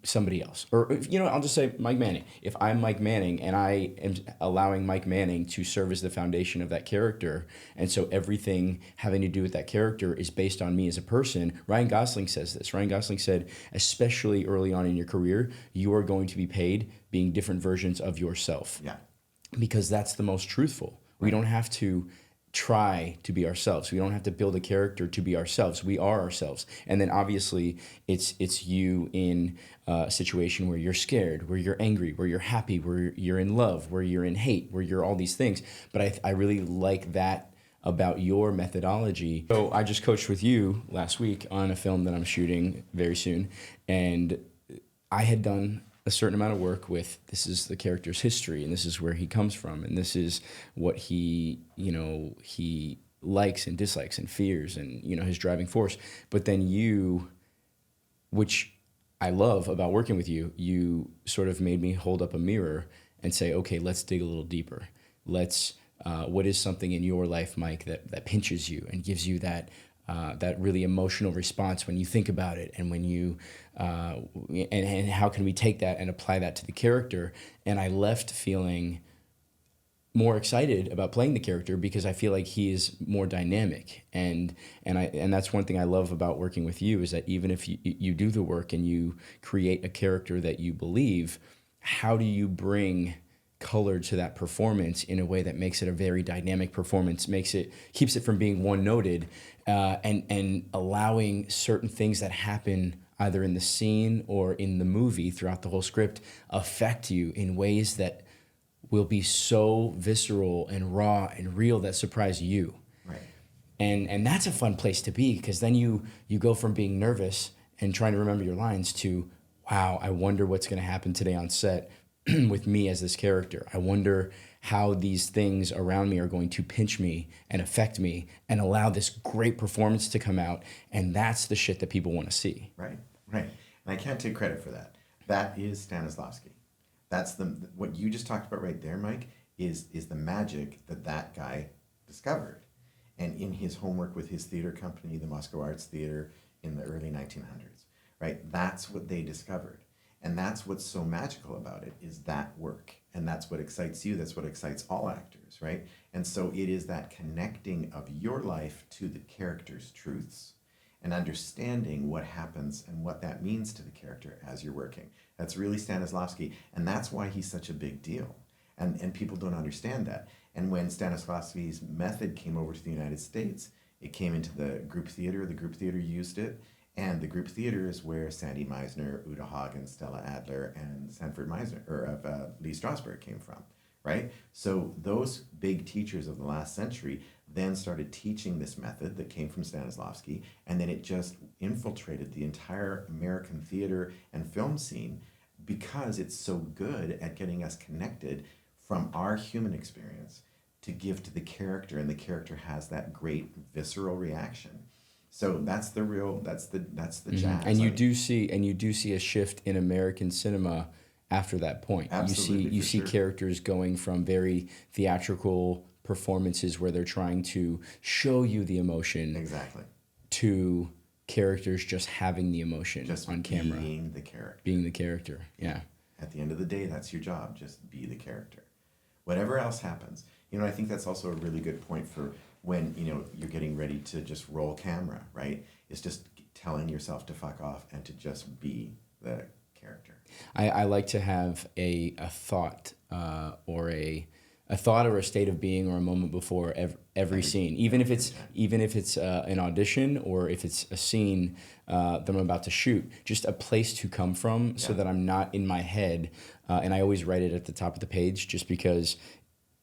somebody else, or I'll just say Mike Manning. If I'm Mike Manning and I am allowing Mike Manning to serve as the foundation of that character, and so everything having to do with that character is based on me as a person. Ryan Gosling says this. Ryan Gosling said, especially early on in your career, you are going to be paid being different versions of yourself. Yeah. Because that's the most truthful. Right. We don't have to try to be ourselves. We don't have to build a character to be ourselves. We are ourselves. And then obviously it's you in a situation where you're scared, where you're angry, where you're happy, where you're in love, where you're in hate, where you're all these things. But I really like that about your methodology. So I just coached with you last week on a film that I'm shooting very soon, and I had done a certain amount of work with, this is the character's history, and this is where he comes from, and this is what he likes and dislikes and fears, and his driving force. But then you, which I love about working with you, you sort of made me hold up a mirror and say, okay, let's dig a little deeper. What is something in your life, Mike, that pinches you and gives you that really emotional response when you think about it, and when you, and how can we take that and apply that to the character? And I left feeling more excited about playing the character because I feel like he is more dynamic, and that's one thing I love about working with you, is that even if you do the work and you create a character that you believe, how do you bring color to that performance in a way that makes it a very dynamic performance, keeps it from being one-noted, and allowing certain things that happen either in the scene or in the movie throughout the whole script affect you in ways that will be so visceral and raw and real that surprise you. Right. And that's a fun place to be, because then you go from being nervous and trying to remember your lines to, wow, I wonder what's going to happen today on set with me as this character. I wonder how these things around me are going to pinch me and affect me and allow this great performance to come out. And that's the shit that people want to see. Right. And I can't take credit for that. That is Stanislavski. That's what you just talked about right there, Mike, is the magic that guy discovered. And in his homework with his theater company, the Moscow Arts Theater, in the early 1900s, right? That's what they discovered. And that's what's so magical about it, is that work. And that's what excites you. That's what excites all actors, right? And so it is that connecting of your life to the character's truths and understanding what happens and what that means to the character as you're working. That's really Stanislavski, and that's why he's such a big deal. And people don't understand that. And when Stanislavski's method came over to the United States, it came into the group theater used it, and the group theater is where Sandy Meisner, Uta Hagen, Stella Adler, and Sanford Meisner, or Lee Strasberg came from, right? So those big teachers of the last century then started teaching this method that came from Stanislavski, and then it just infiltrated the entire American theater and film scene because it's so good at getting us connected from our human experience to give to the character, and the character has that great visceral reaction. So that's the jazz. And you do see a shift in American cinema after that point. Absolutely, you see characters going from very theatrical performances where they're trying to show you the emotion, exactly, to characters just having the emotion just on camera, being the character. Yeah. At the end of the day, that's your job. Just be the character. Whatever else happens. I think that's also a really good point for when, you're getting ready to just roll camera, right? It's just telling yourself to fuck off and to just be the character. I like to have a thought or a thought or a state of being or a moment before every scene, even if it's an audition or if it's a scene that I'm about to shoot, just a place to come from, so that I'm not in my head. And I always write it at the top of the page, just because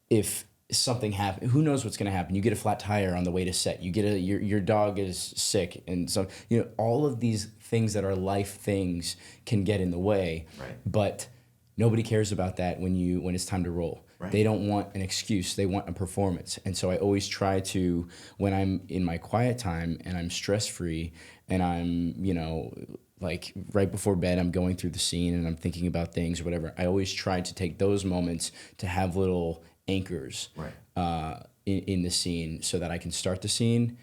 if something happens, who knows what's going to happen? You get a flat tire on the way to set. You get your dog is sick, and so all of these things that are life things can get in the way. Right. But nobody cares about that when it's time to roll. Right. They don't want an excuse. They want a performance. And so I always try to, when I'm in my quiet time and I'm stress-free and I'm, like right before bed, I'm going through the scene and I'm thinking about things or whatever, I always try to take those moments to have little anchors in the scene, so that I can start the scene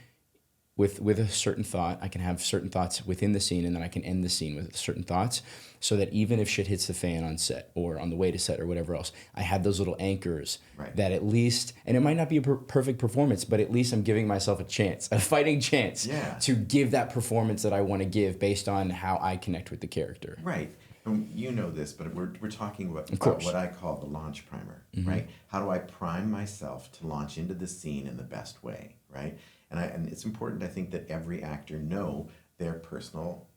with a certain thought. I can have certain thoughts within the scene, and then I can end the scene with certain thoughts, so that even if shit hits the fan on set or on the way to set or whatever else, I have those little anchors that at least, and it might not be a perfect performance, but at least I'm giving myself a fighting chance to give that performance that I want to give based on how I connect with the character. Right. And you know this, but we're talking about what I call the launch primer, right? How do I prime myself to launch into the scene in the best way, right? And it's important, I think, that every actor know their personal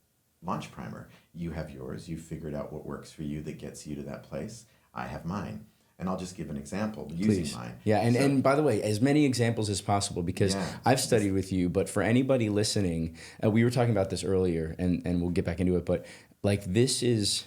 launch primer. You have yours. You've figured out what works for you that gets you to that place. I have mine. And I'll just give an example using mine. Yeah, and by the way, as many examples as possible, because I've studied with you, but for anybody listening, we were talking about this earlier, and we'll get back into it, but this is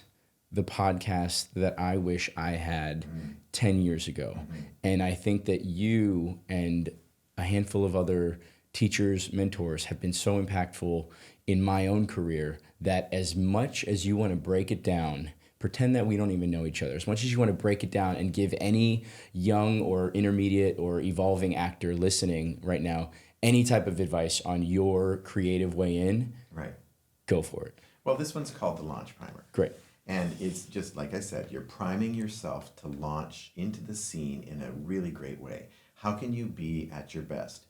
the podcast that I wish I had 10 years ago. And I think that you and a handful of other teachers, mentors have been so impactful in my own career that as much as you want to break it down, pretend that we don't even know each other. As much as you want to break it down and give any young or intermediate or evolving actor listening right now any type of advice on your creative way in, Right. go for it. Well, this one's called the launch primer. Great. And it's just like I said, you're priming yourself to launch into the scene in a really great way. How can you be at your best?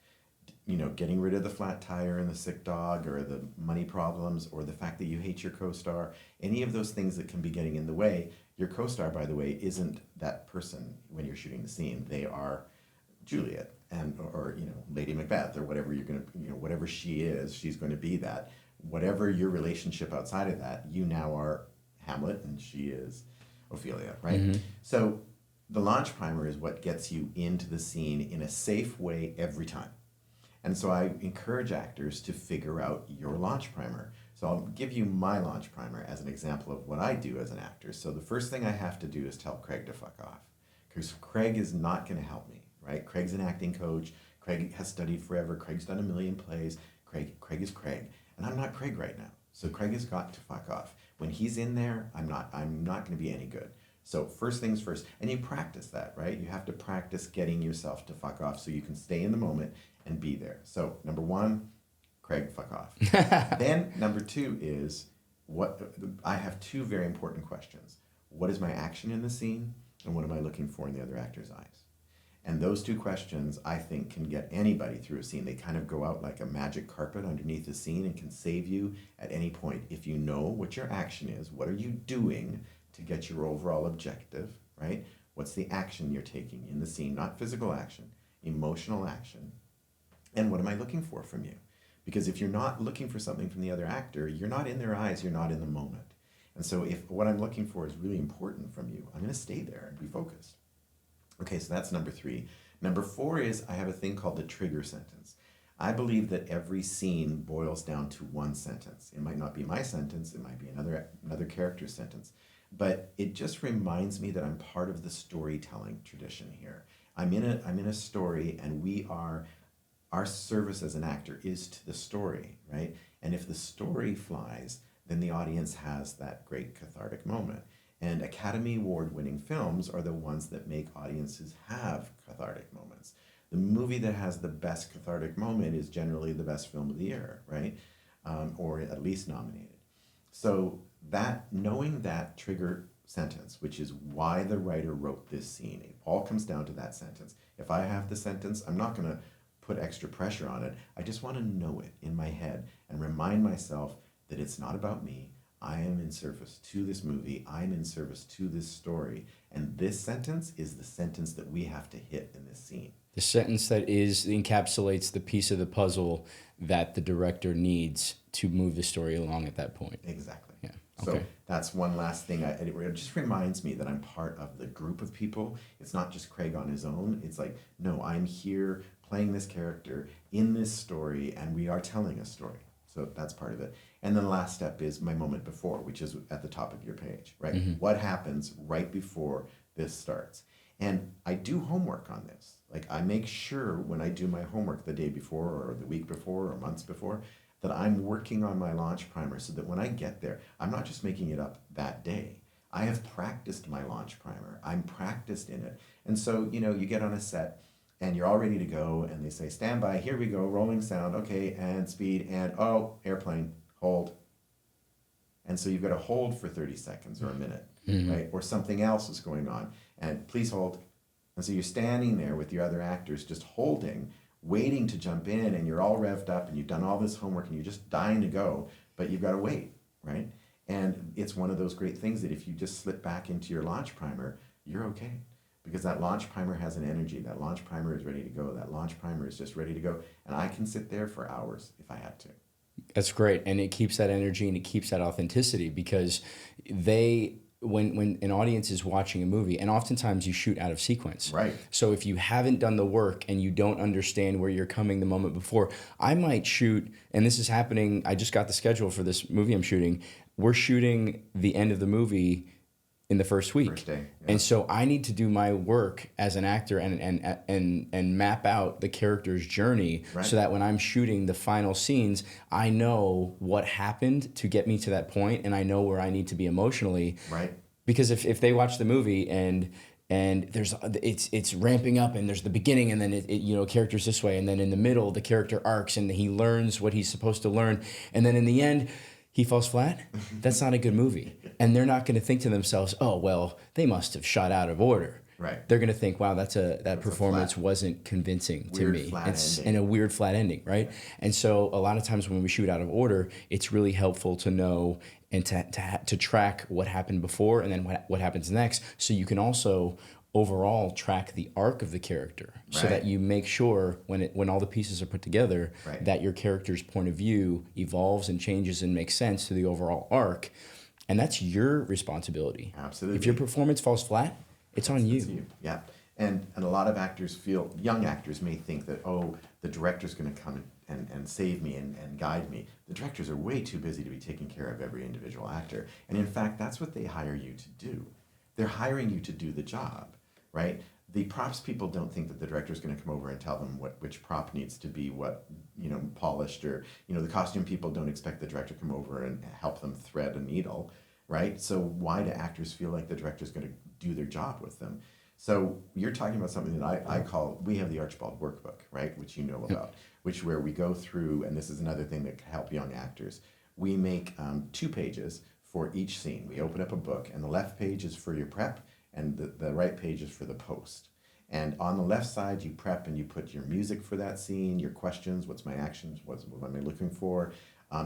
You know, getting rid of the flat tire and the sick dog or the money problems or the fact that you hate your co-star, any of those things that can be getting in the way. Your co-star, by the way, isn't that person when you're shooting the scene. They are Juliet or you know, Lady Macbeth or whatever you're going to, you know, whatever she is, she's going to be that. Whatever your relationship outside of that, you now are Hamlet and she is Ophelia, right? Mm-hmm. So the launch primer is what gets you into the scene in a safe way every time. And so I encourage actors to figure out your launch primer. So I'll give you my launch primer as an example of what I do as an actor. So the first thing I have to do is tell Craig to fuck off. Because Craig is not going to help me, right? Craig's an acting coach. Craig has studied forever. Craig's done a million plays. Craig is Craig. And I'm not Craig right now. So Craig has got to fuck off. When he's in there, I'm not going to be any good. So first things first. And you practice that, right? You have to practice getting yourself to fuck off so you can stay in the moment and be there. So number one, Craig, fuck off. Then number two is I have two very important questions. What is my action in the scene? And what am I looking for in the other actor's eyes? And those two questions, I think, can get anybody through a scene. They kind of go out like a magic carpet underneath the scene and can save you at any point. If you know what your action is, what are you doing to get your overall objective, right? What's the action you're taking in the scene? Not physical action, emotional action. And what am I looking for from you? Because if you're not looking for something from the other actor, you're not in their eyes, you're not in the moment. And so if what I'm looking for is really important from you, I'm going to stay there and be focused. Okay, so that's number three. Number four is I have a thing called the trigger sentence. I believe that every scene boils down to one sentence. It might not be my sentence, it might be another character's sentence, but it just reminds me that I'm part of the storytelling tradition here. I'm in a story, and our service as an actor is to the story, right? And if the story flies, then the audience has that great cathartic moment. And Academy Award-winning films are the ones that make audiences have cathartic moments. The movie that has the best cathartic moment is generally the best film of the year, right? Or at least nominated. So knowing that trigger sentence, which is why the writer wrote this scene, it all comes down to that sentence. If I have the sentence, I'm not going to put extra pressure on it. I just want to know it in my head and remind myself that it's not about me. I am in service to this movie. I'm in service to this story. And this sentence is the sentence that we have to hit in this scene. The sentence that encapsulates the piece of the puzzle that the director needs to move the story along at that point. Exactly. Yeah. So Okay. that's one last thing. It just reminds me that I'm part of the group of people. It's not just Craig on his own. It's like, no, I'm here playing this character in this story, and we are telling a story. So that's part of it. And then the last step is my moment before, which is at the top of your page, right? Mm-hmm. What happens right before this starts? And I do homework on this. Like, I make sure when I do my homework the day before or the week before or months before that I'm working on my launch primer so that when I get there, I'm not just making it up that day. I have practiced my launch primer. I'm practiced in it. And so, you get on a set and you're all ready to go, and they say, stand by, here we go, rolling sound, okay, and speed, and airplane, hold. And so you've got to hold for 30 seconds or a minute, right? Or something else is going on, and please hold. And so you're standing there with your other actors just holding, waiting to jump in, and you're all revved up, and you've done all this homework, and you're just dying to go, but you've got to wait, right? And it's one of those great things that if you just slip back into your launch primer, you're okay. Because that launch primer has an energy. That launch primer is ready to go. That launch primer is just ready to go. And I can sit there for hours if I had to. That's great. And it keeps that energy and it keeps that authenticity because when an audience is watching a movie, and oftentimes you shoot out of sequence. Right. So if you haven't done the work and you don't understand where you're coming the moment before, I might shoot, and this is happening, I just got the schedule for this movie I'm shooting. We're shooting the end of the movie in the first week. First day, yeah. And so I need to do my work as an actor and map out the character's journey Right. so that when I'm shooting the final scenes, I know what happened to get me to that point, and I know where I need to be emotionally. Right. Because if they watch the movie and there's it's ramping up and there's the beginning and then character's this way and then in the middle the character arcs and he learns what he's supposed to learn and then in the end he falls flat, that's not a good movie. And they're not going to think to themselves, oh well, they must have shot out of order. Right. They're going to think, wow, that performance wasn't convincing to Weird me. flat It's ending. and a weird flat ending, right? And so a lot of times when we shoot out of order, it's really helpful to know and to track what happened before and then what happens next, so you can also overall track the arc of the character, so Right. that you make sure when all the pieces are put together, Right. that your character's point of view evolves and changes and makes sense to the overall arc. And that's your responsibility. Absolutely. If your performance falls flat, it's on you. It's you. Yeah. And a lot of actors feel, young actors may think that, oh, the director's going to come and save me and guide me. The directors are way too busy to be taking care of every individual actor. And in fact, that's what they hire you to do. They're hiring you to do the job, right? The props people don't think that the director's going to come over and tell them which prop needs to be polished, or, the costume people don't expect the director to come over and help them thread a needle, right? So why do actors feel like the director's going to do their job with them? So you're talking about something that I call, we have the Archibald workbook, right? Which you know about, where we go through, and this is another thing that can help young actors. We make 2 pages for each scene. We open up a book, and the left page is for your prep, and the right page is for the post. And on the left side, you prep and you put your music for that scene, your questions, what's my actions, what am I looking for,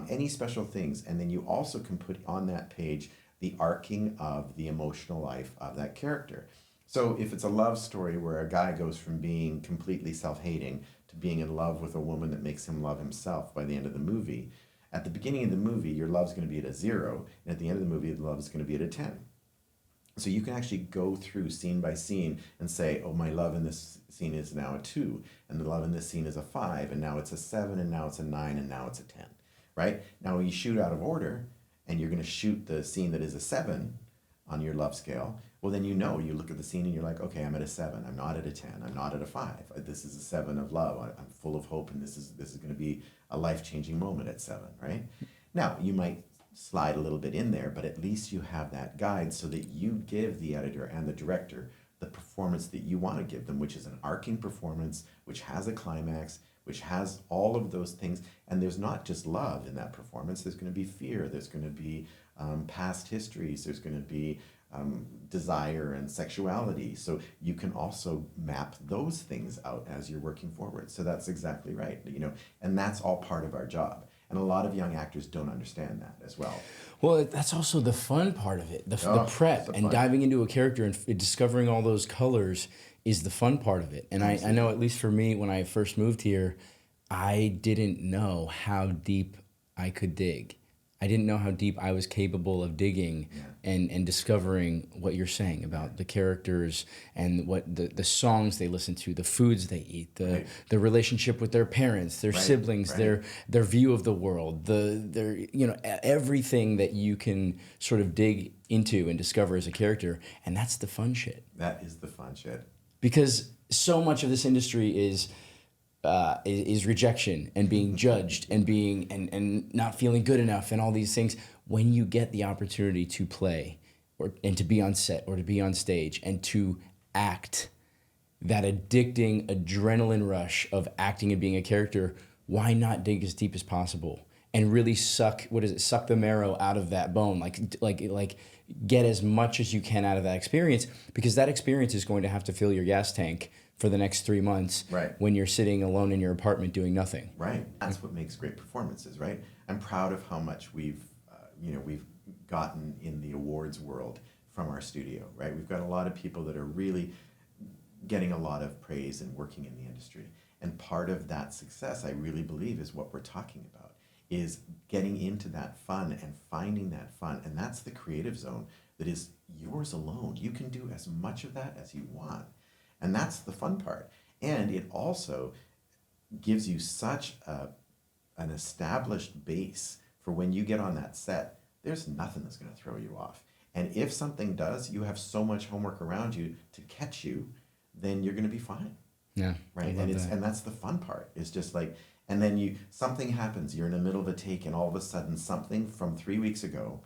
any special things. And then you also can put on that page the arcing of the emotional life of that character. So if it's a love story where a guy goes from being completely self-hating to being in love with a woman that makes him love himself by the end of the movie, at the beginning of the movie, your love's going to be at a 0, and at the end of the movie, the love is going to be at a 10. So you can actually go through scene by scene and say, oh, my love in this scene is now a 2, and the love in this scene is a 5, and now it's a 7, and now it's a 9, and now it's a 10, right? Now when you shoot out of order, and you're going to shoot the scene that is a 7 on your love scale, well, then you look at the scene and you're like, okay, I'm at a 7, I'm not at a 10, I'm not at a 5. This is a 7 of love, I'm full of hope, and this is going to be a life-changing moment at 7, right? Now, you might slide a little bit in there, but at least you have that guide so that you give the editor and the director the performance that you want to give them, which is an arcing performance, which has a climax, which has all of those things. And there's not just love in that performance. There's going to be fear. There's going to be past histories. There's going to be desire and sexuality. So you can also map those things out as you're working forward. So that's exactly right. And that's all part of our job. And a lot of young actors don't understand that as well. Well, that's also the fun part of it. The prep the and fun. diving into a character and discovering all those colors is the fun part of it. And I know, at least for me, when I first moved here, I didn't know how deep I could dig. I didn't know how deep I was capable of digging and discovering what you're saying about the characters and what the songs they listen to, the foods they eat, the relationship with their parents, their siblings, their view of the world, their everything that you can sort of dig into and discover as a character. And that's the fun shit. That is the fun shit. Because so much of this industry is rejection and being judged and being and not feeling good enough and all these things. When you get the opportunity to play and to be on set or to be on stage and to act, that addicting adrenaline rush of acting and being a character, why not dig as deep as possible and really suck the marrow out of that bone, like get as much as you can out of that experience, because that experience is going to have to fill your gas tank for the next 3 months, right, when you're sitting alone in your apartment doing nothing. Right. That's what makes great performances, right? I'm proud of how much we've gotten in the awards world from our studio, right? We've got a lot of people that are really getting a lot of praise and working in the industry. And part of that success, I really believe, is what we're talking about, is getting into that fun and finding that fun. And that's the creative zone that is yours alone. You can do as much of that as you want. And that's the fun part. And it also gives you such an established base for when you get on that set. There's nothing that's going to throw you off. And if something does, you have so much homework around you to catch you, then you're going to be fine. Yeah. Right. I love And that. and that's the fun part. It's just like, and then something happens, you're in the middle of a take, and all of a sudden something from 3 weeks ago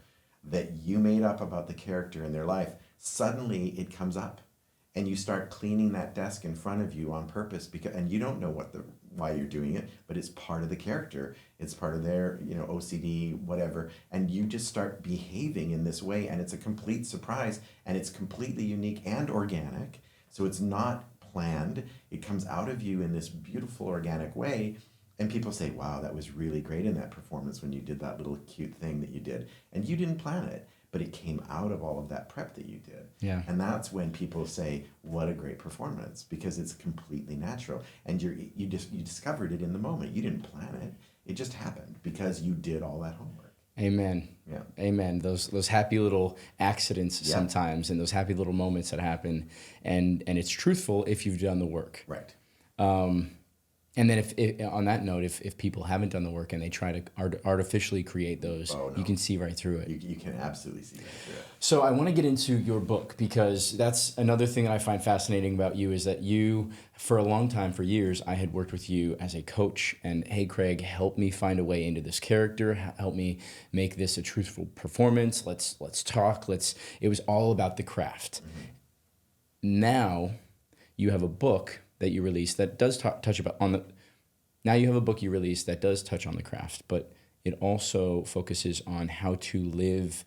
that you made up about the character in their life, suddenly it comes up. And you start cleaning that desk in front of you on purpose, because, and you don't know why you're doing it, but it's part of the character. It's part of their, OCD, whatever. And you just start behaving in this way, and it's a complete surprise, and it's completely unique and organic. So it's not planned. It comes out of you in this beautiful organic way. And people say, wow, that was really great in that performance when you did that little cute thing that you did. And you didn't plan it, but it came out of all of that prep that you did. Yeah. And that's when people say, what a great performance, because it's completely natural. And you discovered it in the moment. You didn't plan it. It just happened because you did all that homework. Amen. Yeah. Amen. Those happy little accidents Yeah. sometimes, and those happy little moments that happen, and it's truthful if you've done the work. Right. And then if on that note, if people haven't done the work and they try to artificially create those, Oh, no. you can see right through it. You can absolutely see that through it. So I want to get into your book, because that's another thing that I find fascinating about you, is that you, for a long time, for years, I had worked with you as a coach, and hey, Craig, help me find a way into this character. Help me make this a truthful performance. Let's talk. It was all about the craft. Mm-hmm. Now you have a book that you released that does touch on the. Now you have a book you released that does touch on the craft, but it also focuses on how to live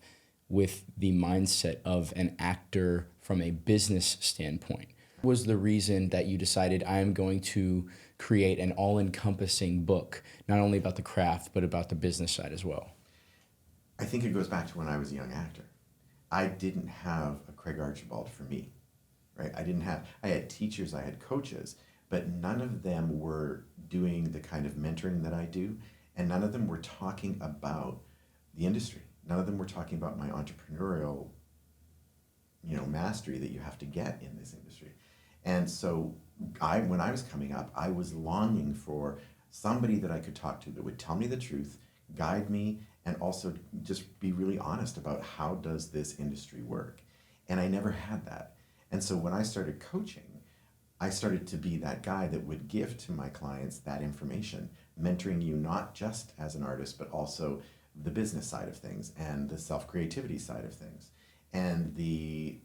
with the mindset of an actor from a business standpoint. What was the reason that you decided, I am going to create an all-encompassing book, not only about the craft, but about the business side as well? I think it goes back to when I was a young actor. I didn't have a Craig Archibald for me, right? I had teachers, I had coaches, but none of them were doing the kind of mentoring that I do, and none of them were talking about the industry. None of them were talking about my entrepreneurial, mastery that you have to get in this industry. And so when I was coming up, I was longing for somebody that I could talk to that would tell me the truth, guide me, and also just be really honest about how does this industry work. And I never had that. And so when I started coaching, I started to be that guy that would give to my clients that information, mentoring you not just as an artist, but also the business side of things and the self-creativity side of things and the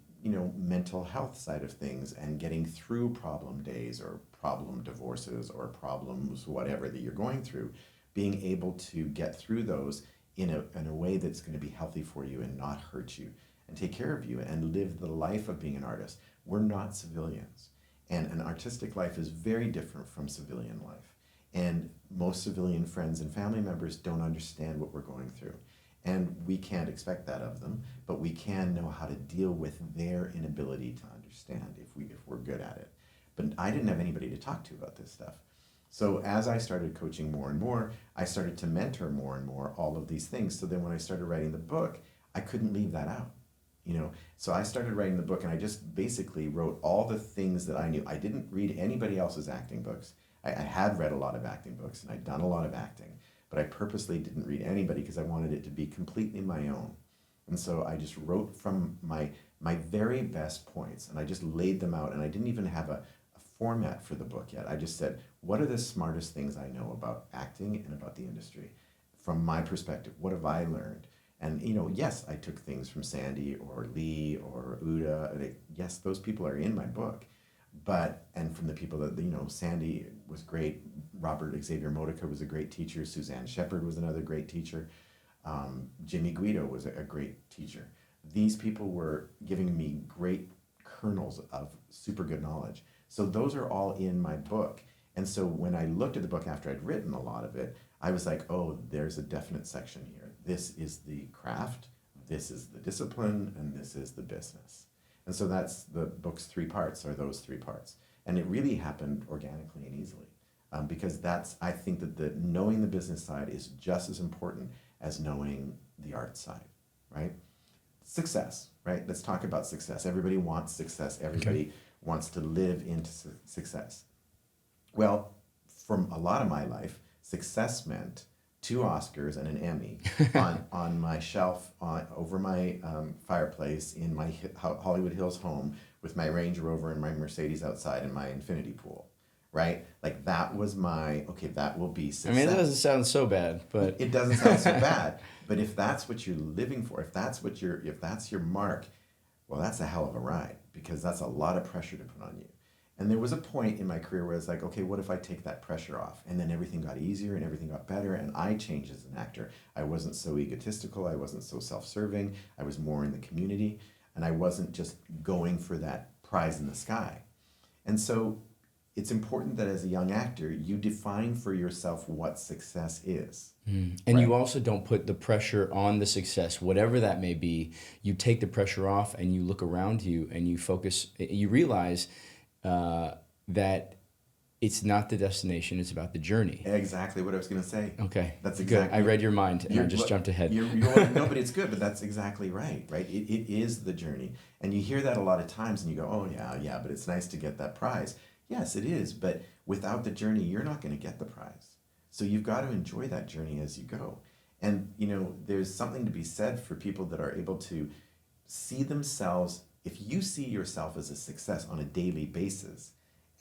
mental health side of things, and getting through problem days or problem divorces or problems, whatever that you're going through, being able to get through those in a way that's going to be healthy for you and not hurt you and take care of you and live the life of being an artist. We're not civilians. And an artistic life is very different from civilian life. And most civilian friends and family members don't understand what we're going through. And we can't expect that of them, but we can know how to deal with their inability to understand if we're good at it. But I didn't have anybody to talk to about this stuff. So as I started coaching more and more, I started to mentor more and more all of these things. So then when I started writing the book, I couldn't leave that out. So I started writing the book, and I just basically wrote all the things that I knew. I didn't read anybody else's acting books. I had read a lot of acting books, and I'd done a lot of acting, but I purposely didn't read anybody because I wanted it to be completely my own. And so I just wrote from my very best points, and I just laid them out, and I didn't even have a format for the book yet. I just said, what are the smartest things I know about acting and about the industry? From my perspective, what have I learned? And, yes, I took things from Sandy or Lee or Uda. Yes, those people are in my book. And from the people that, Sandy was great. Robert Xavier Modica was a great teacher. Suzanne Shepard was another great teacher. Jimmy Guido was a great teacher. These people were giving me great kernels of super good knowledge. So those are all in my book. And so when I looked at the book after I'd written a lot of it, I was like, oh, there's a definite section here. This is the craft, this is the discipline, and this is the business. And so that's the book's 3 parts, are those 3 parts. And it really happened organically and easily. Because I think that knowing the business side is just as important as knowing the art side, right? Success, right? Let's talk about success. Everybody wants success. Everybody wants to live into success. Well, from a lot of my life, success meant 2 Oscars and an Emmy on my shelf over my fireplace in my Hollywood Hills home with my Range Rover and my Mercedes outside and my infinity pool, right? Like that was okay, that will be success. I mean, it doesn't sound so bad, but it doesn't sound so bad. But if that's what you're living for, if that's your mark, well, that's a hell of a ride, because that's a lot of pressure to put on you. And there was a point in my career where it's like, okay, what if I take that pressure off? And then everything got easier and everything got better, and I changed as an actor. I wasn't so egotistical, I wasn't so self-serving, I was more in the community, and I wasn't just going for that prize in the sky. And so it's important that as a young actor, you define for yourself what success is. And right? You also don't put the pressure on the success, whatever that may be. You take the pressure off and you look around you and you focus, you realize that it's not the destination, it's about the journey. Exactly what I was going to say. Okay. That's good. exactly. I read your mind and I just jumped ahead. No, but it's good, but that's exactly right? It is the journey. And you hear that a lot of times and you go, oh yeah, but it's nice to get that prize. Yes, it is, but without the journey, you're not going to get the prize. So you've got to enjoy that journey as you go. And, there's something to be said for people that are able to see themselves. If you see yourself as a success on a daily basis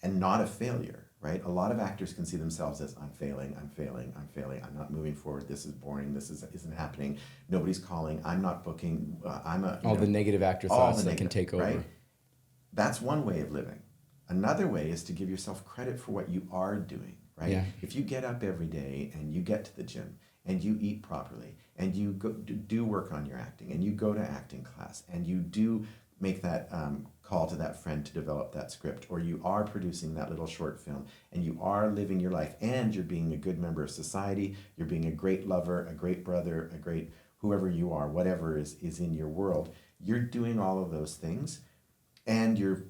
and not a failure, right? A lot of actors can see themselves as, I'm failing, I'm not moving forward, this is boring, this isn't happening, nobody's calling, I'm not booking, the negative actor thoughts that can take over. Right? That's one way of living. Another way is to give yourself credit for what you are doing, right? Yeah. If you get up every day and you get to the gym and you eat properly and you do work on your acting and you go to acting class and you do make that call to that friend to develop that script, or you are producing that little short film and you are living your life and you're being a good member of society, you're being a great lover, a great brother, a great whoever you are, whatever is in your world, you're doing all of those things and you're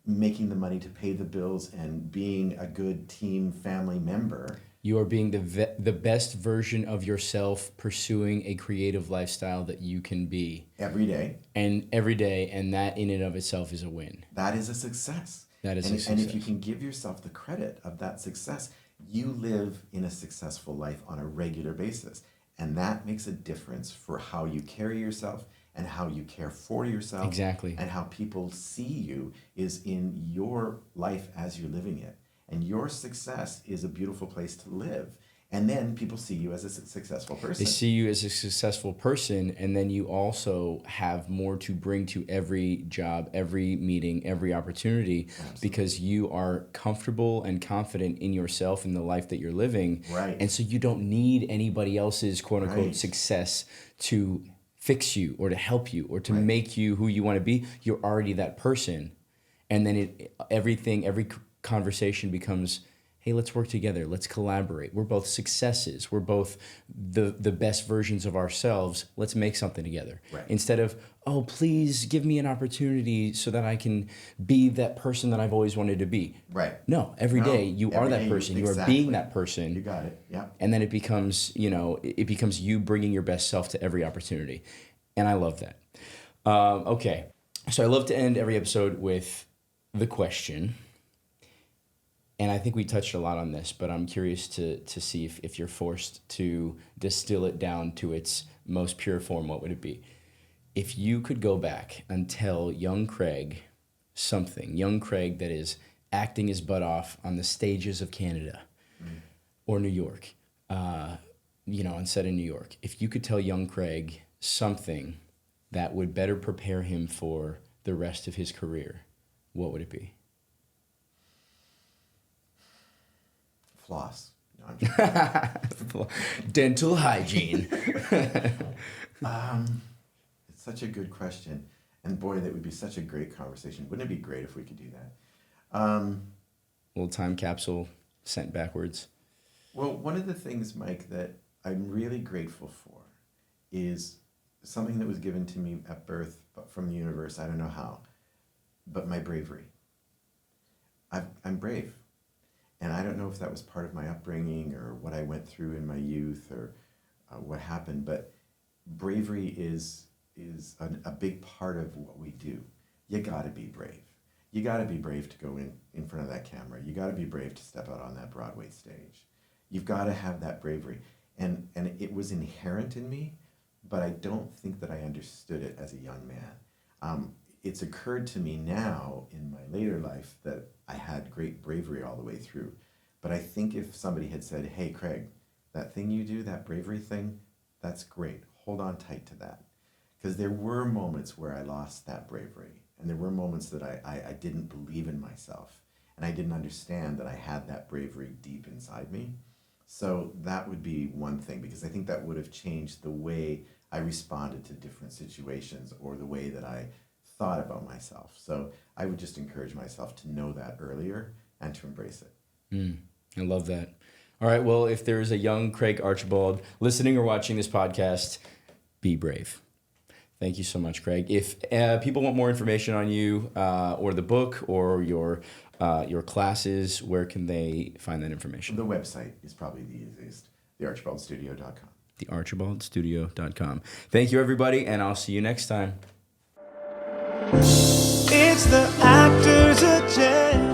making the money to pay the bills and being a good team family member. You are being the best version of yourself, pursuing a creative lifestyle that you can be. Every day. And that in and of itself is a win. That is a success. That is a success. And if you can give yourself the credit of that success, you live in a successful life on a regular basis. And that makes a difference for how you carry yourself and how you care for yourself. Exactly. And how people see you is in your life as you're living it. And your success is a beautiful place to live. And then people see you as a successful person. They see you as a successful person, and then you also have more to bring to every job, every meeting, every opportunity. Absolutely. Because you are comfortable and confident in yourself and the life that you're living. Right. And so you don't need anybody else's quote unquote right. success to fix you or to help you or to right. make you who you want to be. You're already that person. And then every conversation becomes, hey, let's work together. Let's collaborate. We're both successes. We're both the best versions of ourselves. Let's make something together. Right. Instead of, oh, please give me an opportunity so that I can be that person that I've always wanted to be. Right. No, every day you are that person. You are being that person. You got it. Yeah. And then it becomes, it becomes you bringing your best self to every opportunity. And I love that. Okay. So I love to end every episode with the question. And I think we touched a lot on this, but I'm curious to see if you're forced to distill it down to its most pure form, what would it be? If you could go back and tell young Craig something, young Craig that is acting his butt off on the stages of Canada or New York, on set in New York, if you could tell young Craig something that would better prepare him for the rest of his career, what would it be? Floss. No, I'm joking. Dental hygiene. It's such a good question. And boy, that would be such a great conversation. Wouldn't it be great if we could do that? Little time capsule sent backwards. Well, one of the things, Mike, that I'm really grateful for is something that was given to me at birth from the universe. I don't know how, but my bravery. I'm brave. And I don't know if that was part of my upbringing or what I went through in my youth or what happened, but bravery is a big part of what we do. You got to be brave. You got to be brave to go in front of that camera. You got to be brave to step out on that Broadway stage. You've got to have that bravery. and it was inherent in me, but I don't think that I understood it as a young man. It's occurred to me now in my later life that I had great bravery all the way through. But I think if somebody had said, hey, Craig, that thing you do, that bravery thing, that's great. Hold on tight to that. Because there were moments where I lost that bravery. And there were moments that I didn't believe in myself. And I didn't understand that I had that bravery deep inside me. So that would be one thing, because I think that would have changed the way I responded to different situations or the way that I thought about myself. So I would just encourage myself to know that earlier and to embrace it. I love that. All right, well, if there's a young Craig Archibald listening or watching this podcast, be brave. Thank you so much, Craig. If people want more information on you or the book or your classes, where can they find that information? The website is probably the easiest, thearchibaldstudio.com. thearchibaldstudio.com. Thank you, everybody, and I'll see you next time. It's the actor's agenda.